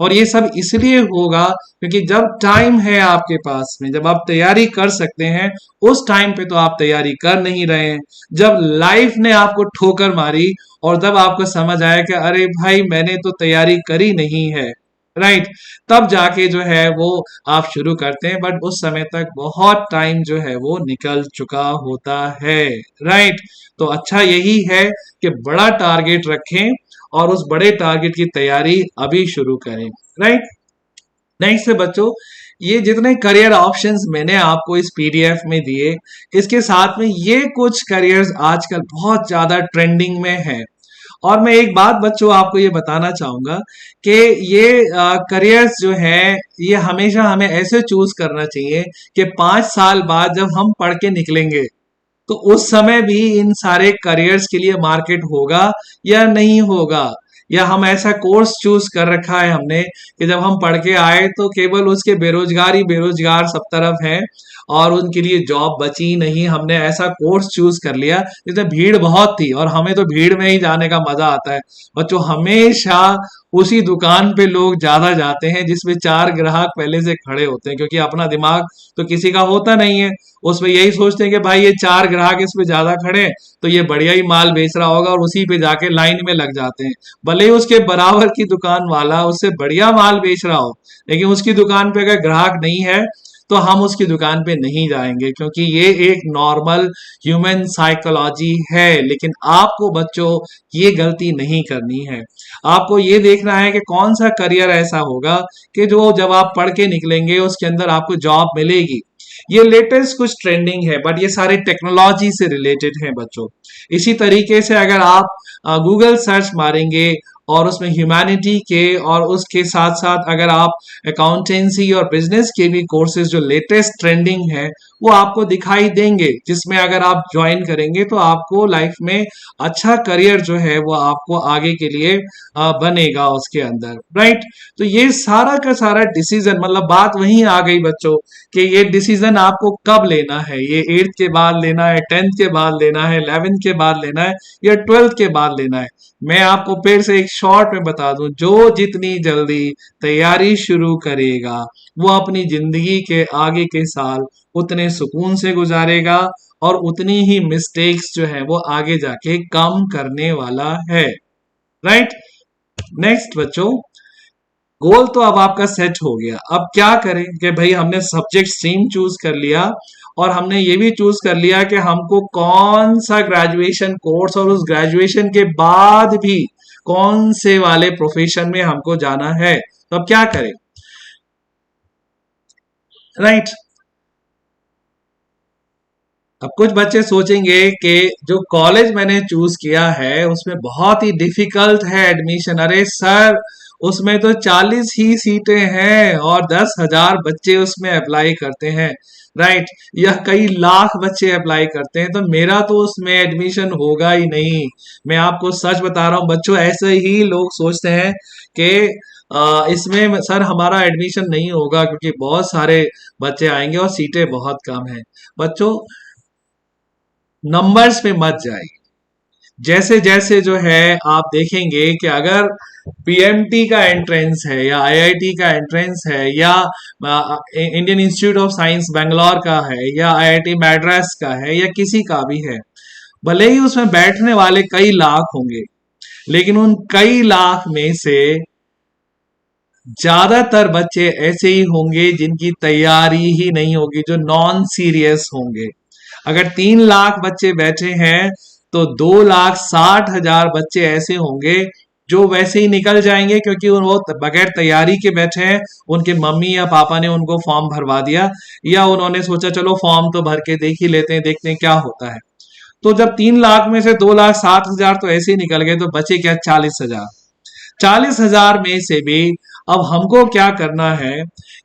और ये सब इसलिए होगा क्योंकि जब टाइम है आपके पास में, जब आप तैयारी कर सकते हैं, उस टाइम पे तो आप तैयारी कर नहीं रहे हैं। जब लाइफ ने आपको ठोकर मारी, और जब आपको समझ आया कि अरे भाई मैंने तो तैयारी करी नहीं है, राइट, तब जाके जो है वो आप शुरू करते हैं। बट उस समय तक बहुत टाइम जो है वो निकल चुका होता है। राइट, तो अच्छा यही है कि बड़ा टारगेट रखें, और उस बड़े टारगेट की तैयारी अभी शुरू करें। राइट, नेक्स्ट है बच्चों, ये जितने करियर ऑप्शंस मैंने आपको इस पीडीएफ में दिए, इसके साथ में ये कुछ करियर्स आजकल बहुत ज्यादा ट्रेंडिंग में है। और मैं एक बात बच्चों आपको ये बताना चाहूंगा कि ये करियर्स जो है ये हमेशा हमें ऐसे चूज करना चाहिए कि 5 साल बाद जब हम पढ़ के निकलेंगे तो उस समय भी इन सारे करियर्स के लिए मार्केट होगा या नहीं होगा, या हम ऐसा कोर्स चूज कर रखा है हमने कि जब हम पढ़ के आए तो केवल उसके बेरोजगार ही बेरोजगार सब तरफ हैं और उनके लिए जॉब बची नहीं। हमने ऐसा कोर्स चूज कर लिया जिसमें भीड़ बहुत थी और हमें तो भीड़ में ही जाने का मजा आता है। बच्चों हमेशा उसी दुकान पे लोग ज्यादा जाते हैं जिसमें 4 ग्राहक पहले से खड़े होते हैं, क्योंकि अपना दिमाग तो किसी का होता नहीं है। उसमें यही सोचते हैं कि भाई ये 4 ग्राहक इसमें ज्यादा खड़े हैं तो ये बढ़िया ही माल बेच रहा होगा, और उसी पे जाके लाइन में लग जाते हैं। भले ही उसके बराबर की दुकान वाला उससे बढ़िया माल बेच रहा हो, लेकिन उसकी दुकान पे अगर ग्राहक नहीं है तो हम उसकी दुकान पे नहीं जाएंगे, क्योंकि ये एक नॉर्मल ह्यूमन साइकोलॉजी है। लेकिन आपको बच्चों ये गलती नहीं करनी है। आपको ये देखना है कि कौन सा करियर ऐसा होगा कि जो जब आप पढ़ के निकलेंगे उसके अंदर आपको जॉब मिलेगी। ये लेटेस्ट कुछ ट्रेंडिंग है, बट ये सारे टेक्नोलॉजी से रिलेटेड है बच्चों। इसी तरीके से अगर आप गूगल सर्च मारेंगे और उसमें ह्यूमैनिटी के और उसके साथ साथ अगर आप अकाउंटेंसी और बिजनेस के भी कोर्सेज जो लेटेस्ट ट्रेंडिंग है वो आपको दिखाई देंगे, जिसमें अगर आप ज्वाइन करेंगे तो आपको लाइफ में अच्छा करियर जो है वो आपको आगे के लिए बनेगा उसके अंदर, राइट। तो ये सारा का सारा डिसीजन, मतलब बात वहीं आ गई बच्चों कि ये डिसीजन आपको कब लेना है। ये 8th के बाद लेना है, 10th के बाद लेना है, 11th के बाद लेना है या 12th के बाद लेना है। मैं आपको फिर से एक शॉर्ट में बता दूं, जो जितनी जल्दी तैयारी शुरू करेगा वो अपनी जिंदगी के आगे के साल उतने सुकून से गुजारेगा और उतनी ही मिस्टेक्स जो है वो आगे जाके कम करने वाला है, राइट। नेक्स्ट बच्चों, गोल तो अब आपका सेट हो गया। अब क्या करें कि भाई हमने सब्जेक्ट स्ट्रीम चूज कर लिया और हमने ये भी चूज कर लिया कि हमको कौन सा ग्रेजुएशन कोर्स और उस ग्रेजुएशन के बाद भी कौन से वाले प्रोफेशन में हमको जाना है। तो अब क्या करें, राइट। अब कुछ बच्चे सोचेंगे कि जो कॉलेज मैंने चूज किया है उसमें बहुत ही डिफिकल्ट है एडमिशन। अरे सर, उसमें तो 40 ही सीटें हैं और 10,000 बच्चे उसमें अप्लाई करते हैं, राइट। या कई लाख बच्चे अप्लाई करते हैं, तो मेरा तो उसमें एडमिशन होगा ही नहीं। मैं आपको सच बता रहा हूँ बच्चों, ऐसे ही लोग सोचते हैं कि इसमें सर हमारा एडमिशन नहीं होगा क्योंकि बहुत सारे बच्चे आएंगे और सीटें बहुत कम हैं। बच्चों नंबर्स पे मत जाइए। जैसे जैसे जो है आप देखेंगे कि अगर पीएमटी का एंट्रेंस है या आईआईटी का एंट्रेंस है या Indian institute of science Bangalore का है या आईआईटी मैड्रास का है या किसी का भी है, भले ही उसमें बैठने वाले कई लाख होंगे, लेकिन उन कई लाख में से ज्यादातर बच्चे ऐसे ही होंगे जिनकी तैयारी ही नहीं होगी, जो नॉन सीरियस होंगे। अगर 3 लाख बच्चे बैठे हैं तो 2,60,000 बच्चे ऐसे होंगे जो वैसे ही निकल जाएंगे क्योंकि वो बगैर तैयारी के बैठे हैं। उनके मम्मी या पापा ने उनको फॉर्म भरवा दिया या उन्होंने सोचा चलो फॉर्म तो भर के देख ही लेते हैं, देखते हैं क्या होता है। तो जब 3 लाख में से 2,60,000 तो ऐसे ही निकल गए तो बचे क्या, 40,000। 40,000 में से भी अब हमको क्या करना है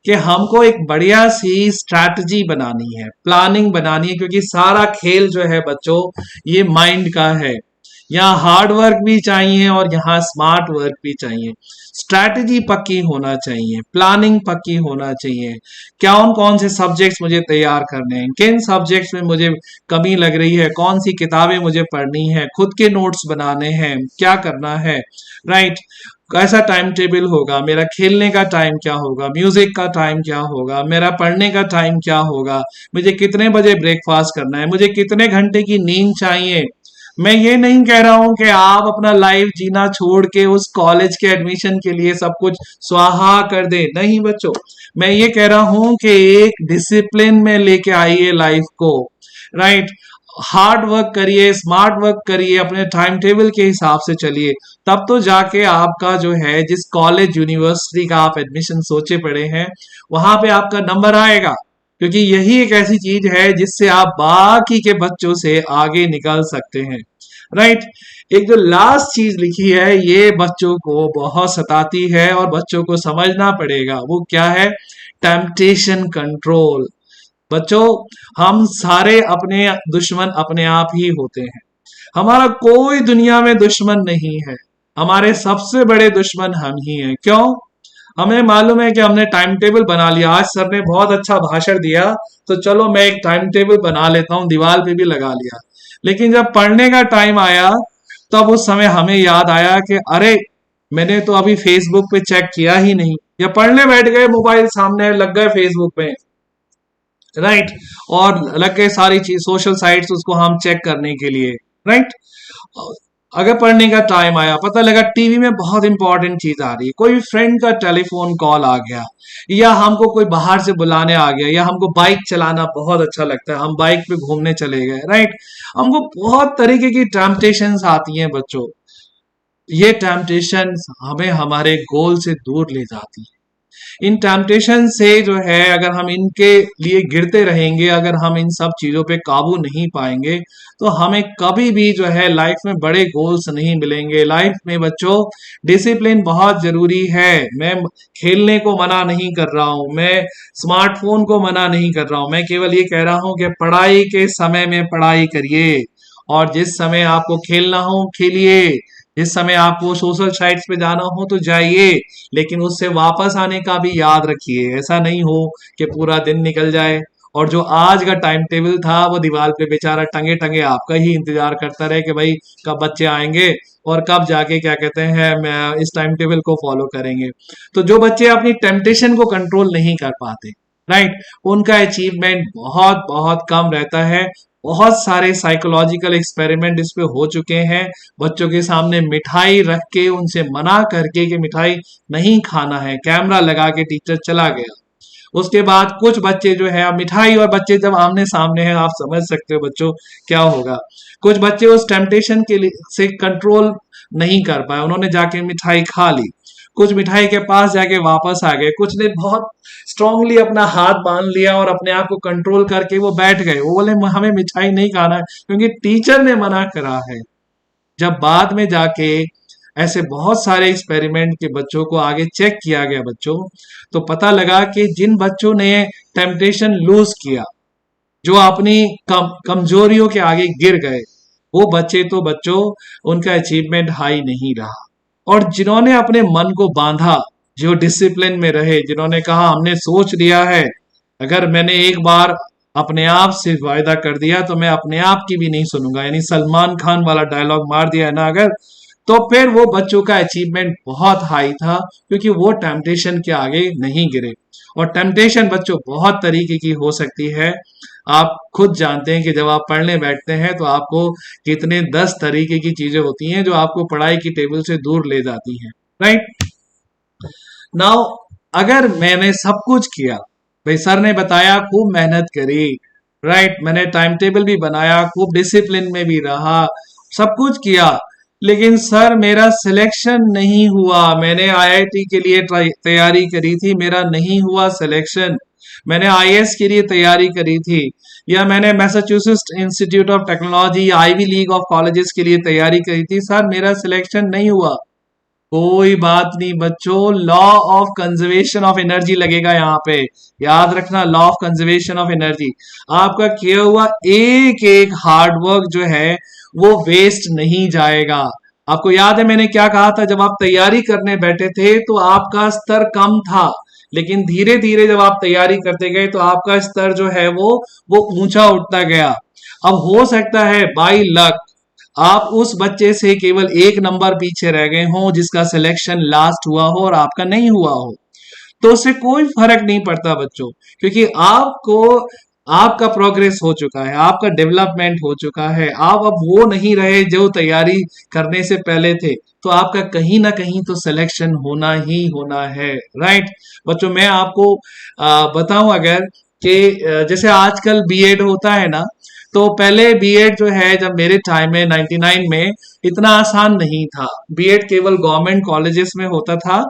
कि हमको एक बढ़िया सी स्ट्रैटेजी बनानी है, प्लानिंग बनानी है, क्योंकि सारा खेल जो है बच्चों ये माइंड का है। यहाँ हार्ड वर्क भी चाहिए और यहाँ स्मार्ट वर्क भी चाहिए। स्ट्रैटेजी पक्की होना चाहिए, प्लानिंग पक्की होना चाहिए। कौन कौन से सब्जेक्ट्स मुझे तैयार करने हैं, किन सब्जेक्ट्स में मुझे कमी लग रही है, कौन सी किताबें मुझे पढ़नी है, खुद के नोट्स बनाने हैं, क्या करना है, राइट। कैसा टाइम टेबल होगा, मेरा खेलने का टाइम क्या होगा, म्यूजिक का टाइम क्या होगा, मेरा पढ़ने का टाइम क्या होगा, मुझे कितने बजे ब्रेकफास्ट करना है, मुझे कितने घंटे की नींद चाहिए। मैं ये नहीं कह रहा हूं कि आप अपना लाइफ जीना छोड़ के उस कॉलेज के एडमिशन के लिए सब कुछ स्वाहा कर दे, नहीं बच्चों। मैं ये कह रहा हूं कि एक डिसिप्लिन में लेके आइए लाइफ को, राइट। हार्ड वर्क करिए, स्मार्ट वर्क करिए, अपने टाइम टेबल के हिसाब से चलिए, तब तो जाके आपका जो है जिस कॉलेज यूनिवर्सिटी का आप एडमिशन सोचे पड़े हैं वहां पे आपका नंबर आएगा, क्योंकि यही एक ऐसी चीज है जिससे आप बाकी के बच्चों से आगे निकल सकते हैं, राइट। एक जो लास्ट चीज लिखी है ये बच्चों को बहुत सताती है और बच्चों को समझना पड़ेगा, वो क्या है? Temptation control. बच्चों, हम सारे अपने दुश्मन अपने आप ही होते हैं, हमारा कोई दुनिया में दुश्मन नहीं है, हमारे सबसे बड़े दुश्मन हम ही हैं। क्यों? हमें मालूम है कि हमने टाइम टेबल बना लिया, आज सर ने बहुत अच्छा भाषण दिया तो चलो मैं एक टाइम टेबल बना लेता हूं, दीवार पे भी लगा लिया, लेकिन जब पढ़ने का टाइम आया तब उस समय हमें याद आया कि अरे मैंने तो अभी फेसबुक पे चेक किया ही नहीं, या पढ़ने बैठ गए, मोबाइल सामने लग गए फेसबुक पे, राइट, और लग गए सारी चीज सोशल साइट्स उसको हम चेक करने के लिए, राइट। अगर पढ़ने का टाइम आया, पता लगा टीवी में बहुत इंपॉर्टेंट चीज आ रही है, कोई फ्रेंड का टेलीफोन कॉल आ गया, या हमको कोई बाहर से बुलाने आ गया, या हमको बाइक चलाना बहुत अच्छा लगता है, हम बाइक पे घूमने चले गए, राइट। हमको बहुत तरीके की टेम्पटेशंस आती हैं बच्चों, ये टेम्पटेशंस हमें हमारे गोल से दूर ले जाती है। इन टेम्पटेशन से जो है अगर हम इनके लिए गिरते रहेंगे, अगर हम इन सब चीजों पे काबू नहीं पाएंगे तो हमें कभी भी जो है लाइफ में बड़े गोल्स नहीं मिलेंगे। लाइफ में बच्चों डिसिप्लिन बहुत जरूरी है। मैं खेलने को मना नहीं कर रहा हूं, मैं स्मार्टफोन को मना नहीं कर रहा हूं, मैं केवल ये कह रहा हूं कि पढ़ाई के समय में पढ़ाई करिए, और जिस समय आपको खेलना हो खेलिए, जिस समय आपको सोशल साइट्स पे जाना हो तो जाइए, लेकिन उससे वापस आने का भी याद रखिए। ऐसा नहीं हो कि पूरा दिन निकल जाए और जो आज का टाइम टेबल था वो दीवार पे बेचारा टंगे टंगे आपका ही इंतजार करता रहे कि भाई कब बच्चे आएंगे और कब जाके क्या कहते हैं मैं इस टाइम टेबल को फॉलो करेंगे। तो जो बच्चे अपनी टेम्पटेशन को कंट्रोल नहीं कर पाते, राइट, उनका अचीवमेंट बहुत बहुत कम रहता है। बहुत सारे साइकोलॉजिकल एक्सपेरिमेंट इस पे हो चुके हैं। बच्चों के सामने मिठाई रख के उनसे मना करके कि मिठाई नहीं खाना है, कैमरा लगा के टीचर चला गया। उसके बाद कुछ बच्चे जो है, अब मिठाई और बच्चे जब आमने सामने हैं आप समझ सकते हो बच्चों क्या होगा। कुछ बच्चे उस टेम्पटेशन के लिए से कंट्रोल नहीं कर पाए, उन्होंने जाके मिठाई खा ली, कुछ मिठाई के पास जाके वापस आ गए, कुछ ने बहुत स्ट्रांगली अपना हाथ बांध लिया और अपने आप को कंट्रोल करके वो बैठ गए, वो बोले हमें मिठाई नहीं खाना है क्योंकि टीचर ने मना करा है। जब बाद में जाके ऐसे बहुत सारे एक्सपेरिमेंट के बच्चों को आगे चेक किया गया बच्चों, तो पता लगा कि जिन बच्चों ने टेम्पटेशन लूज किया, जो अपनी कमजोरियों के आगे गिर गए, वो बच्चे तो बच्चों उनका अचीवमेंट हाई नहीं रहा। और जिन्होंने अपने मन को बांधा, जो डिसिप्लिन में रहे, जिन्होंने कहा हमने सोच लिया है, अगर मैंने एक बार अपने आप से वायदा कर दिया तो मैं अपने आप की भी नहीं सुनूंगा, यानी सलमान खान वाला डायलॉग मार दिया है ना अगर, तो फिर वो बच्चों का अचीवमेंट बहुत हाई था क्योंकि वो टेम्पटेशन के आगे नहीं गिरे। और टेम्पटेशन बच्चों बहुत तरीके की हो सकती है, आप खुद जानते हैं कि जब आप पढ़ने बैठते हैं तो आपको कितने 10 तरीके की चीजें होती हैं जो आपको पढ़ाई की टेबल से दूर ले जाती हैं, राइट। नाउ अगर मैंने सब कुछ किया, भाई सर ने बताया खूब मेहनत करी, राइट, मैंने टाइम टेबल भी बनाया, खूब डिसिप्लिन में भी रहा, सब कुछ किया, लेकिन सर मेरा सिलेक्शन नहीं हुआ, मैंने आईआईटी के लिए तैयारी करी थी, मेरा नहीं हुआ सिलेक्शन, मैंने आईएएस के लिए तैयारी करी थी, या मैंने मैसाचुसेट्स इंस्टीट्यूट ऑफ टेक्नोलॉजी या आईवी लीग ऑफ कॉलेजेस के लिए तैयारी करी थी, सर मेरा सिलेक्शन नहीं हुआ। कोई बात नहीं बच्चों, law of conservation of energy लगेगा यहाँ पे, याद रखना, law of conservation of energy. आपका किया हुआ एक एक हार्ड वर्क जो है वो वेस्ट नहीं जाएगा। आपको याद है मैंने क्या कहा था, जब आप तैयारी करने बैठे थे तो आपका स्तर कम था, लेकिन धीरे धीरे जब आप तैयारी करते गए तो आपका स्तर जो है वो ऊंचा उठता गया। अब हो सकता है बाई लक आप उस बच्चे से केवल एक नंबर पीछे रह गए हो जिसका सिलेक्शन लास्ट हुआ हो और आपका नहीं हुआ हो, तो उससे कोई फर्क नहीं पड़ता बच्चों, क्योंकि आपको आपका प्रोग्रेस हो चुका है, आपका डेवलपमेंट हो चुका है, आप अब वो नहीं रहे जो तैयारी करने से पहले थे, तो आपका कहीं ना कहीं तो सिलेक्शन होना ही होना है, राइट। बच्चों मैं आपको बताऊं अगर कि जैसे आजकल बीएड होता है ना, तो पहले बीएड जो है जब मेरे टाइम में 99 में इतना आसान नहीं था। बीएड केवल गवर्नमेंट कॉलेजेस में होता था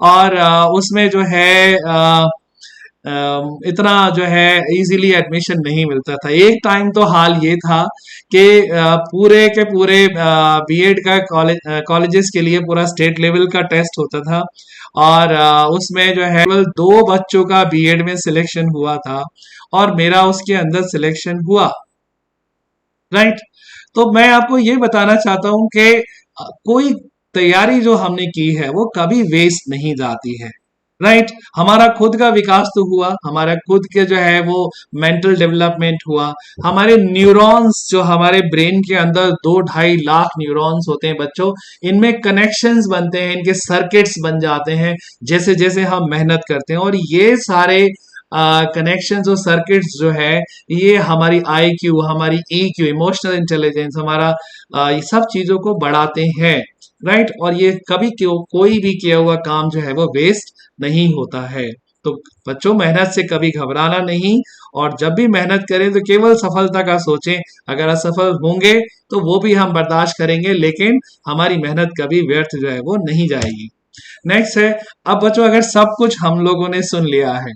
और उसमें जो है इतना जो है इजीली एडमिशन नहीं मिलता था। एक टाइम तो हाल ये था कि पूरे के पूरे बीएड का कॉलेजेस के लिए पूरा स्टेट लेवल का टेस्ट होता था और उसमें जो है केवल 2 बच्चों का बीएड में सिलेक्शन हुआ था और मेरा उसके अंदर सिलेक्शन हुआ। राइट। तो मैं आपको ये बताना चाहता हूं कि कोई तैयारी जो हमने की है वो कभी वेस्ट नहीं जाती है। राइट। हमारा खुद का विकास तो हुआ, हमारा खुद के जो है वो मेंटल डेवलपमेंट हुआ, हमारे न्यूरॉन्स जो हमारे ब्रेन के अंदर 2-2.5 लाख न्यूरॉन्स होते हैं बच्चों, इनमें कनेक्शंस बनते हैं, इनके सर्किट्स बन जाते हैं जैसे जैसे हम मेहनत करते हैं। और ये सारे कनेक्शंस और सर्किट्स जो है ये हमारी आईक्यू, हमारी ईक्यू, इमोशनल इंटेलिजेंस, हमारा ये सब चीजों को बढ़ाते हैं। राइट। और ये कभी क्यों कोई भी किया हुआ काम जो है वो वेस्ट नहीं होता है। तो बच्चों मेहनत से कभी घबराना नहीं और जब भी मेहनत करें तो केवल सफलता का सोचें। अगर असफल होंगे तो वो भी हम बर्दाश्त करेंगे, लेकिन हमारी मेहनत कभी व्यर्थ जो है वो नहीं जाएगी। नेक्स्ट है, अब बच्चों अगर सब कुछ हम लोगों ने सुन लिया है,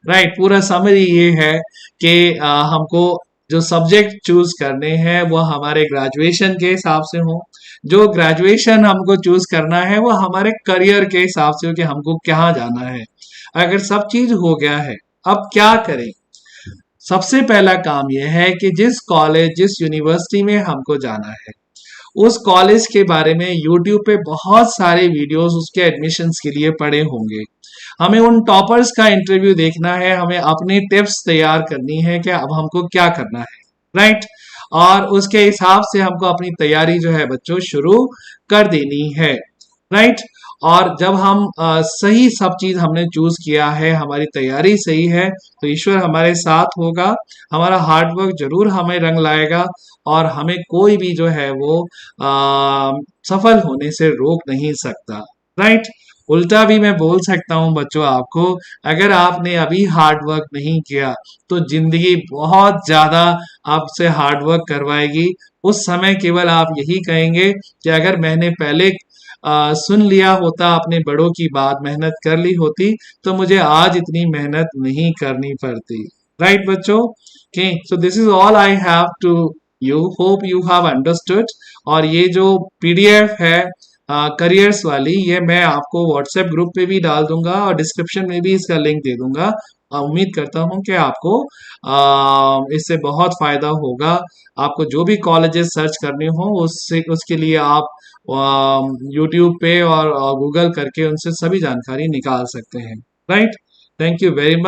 राइट, पूरा समरी ये है कि हमको जो सब्जेक्ट चूज करने हैं वो हमारे ग्रेजुएशन के हिसाब से हो, जो ग्रेजुएशन हमको चूज करना है वो हमारे करियर के हिसाब से हो कि हमको क्या जाना है। अगर सब चीज हो गया है, अब क्या करें? सबसे पहला काम यह है कि जिस कॉलेज, जिस यूनिवर्सिटी में हमको जाना है उस कॉलेज के बारे में यूट्यूब पे बहुत सारे वीडियोस उसके एडमिशन्स के लिए पड़े होंगे। हमें उन टॉपर्स का इंटरव्यू देखना है, हमें अपनी टिप्स तैयार करनी है कि अब हमको क्या करना है। राइट। और उसके हिसाब से हमको अपनी तैयारी जो है बच्चों शुरू कर देनी है। राइट। और जब हम सही सब चीज हमने चूज किया है, हमारी तैयारी सही है, तो ईश्वर हमारे साथ होगा, हमारा हार्डवर्क जरूर हमें रंग लाएगा और हमें कोई भी जो है वो सफल होने से रोक नहीं सकता। राइट। उल्टा भी मैं बोल सकता हूं बच्चों आपको, अगर आपने अभी हार्ड वर्क नहीं किया तो जिंदगी बहुत ज्यादा आपसे हार्ड वर्क करवाएगी। उस समय केवल आप यही कहेंगे कि अगर मैंने पहले सुन लिया होता, अपने बड़ों की बात, मेहनत कर ली होती तो मुझे आज इतनी मेहनत नहीं करनी पड़ती। राइट बच्चों। Okay, so this is all I have to you, hope you have understood. और ये जो पीडीएफ है करियर्स वाली, ये मैं आपको व्हाट्सएप ग्रुप पे भी डाल दूंगा और डिस्क्रिप्शन में भी इसका लिंक दे दूंगा। उम्मीद करता हूं कि आपको इससे बहुत फायदा होगा। आपको जो भी कॉलेजेस सर्च करने हो उससे उसके लिए आप यूट्यूब पे और गूगल करके उनसे सभी जानकारी निकाल सकते हैं। Right. Thank you very much.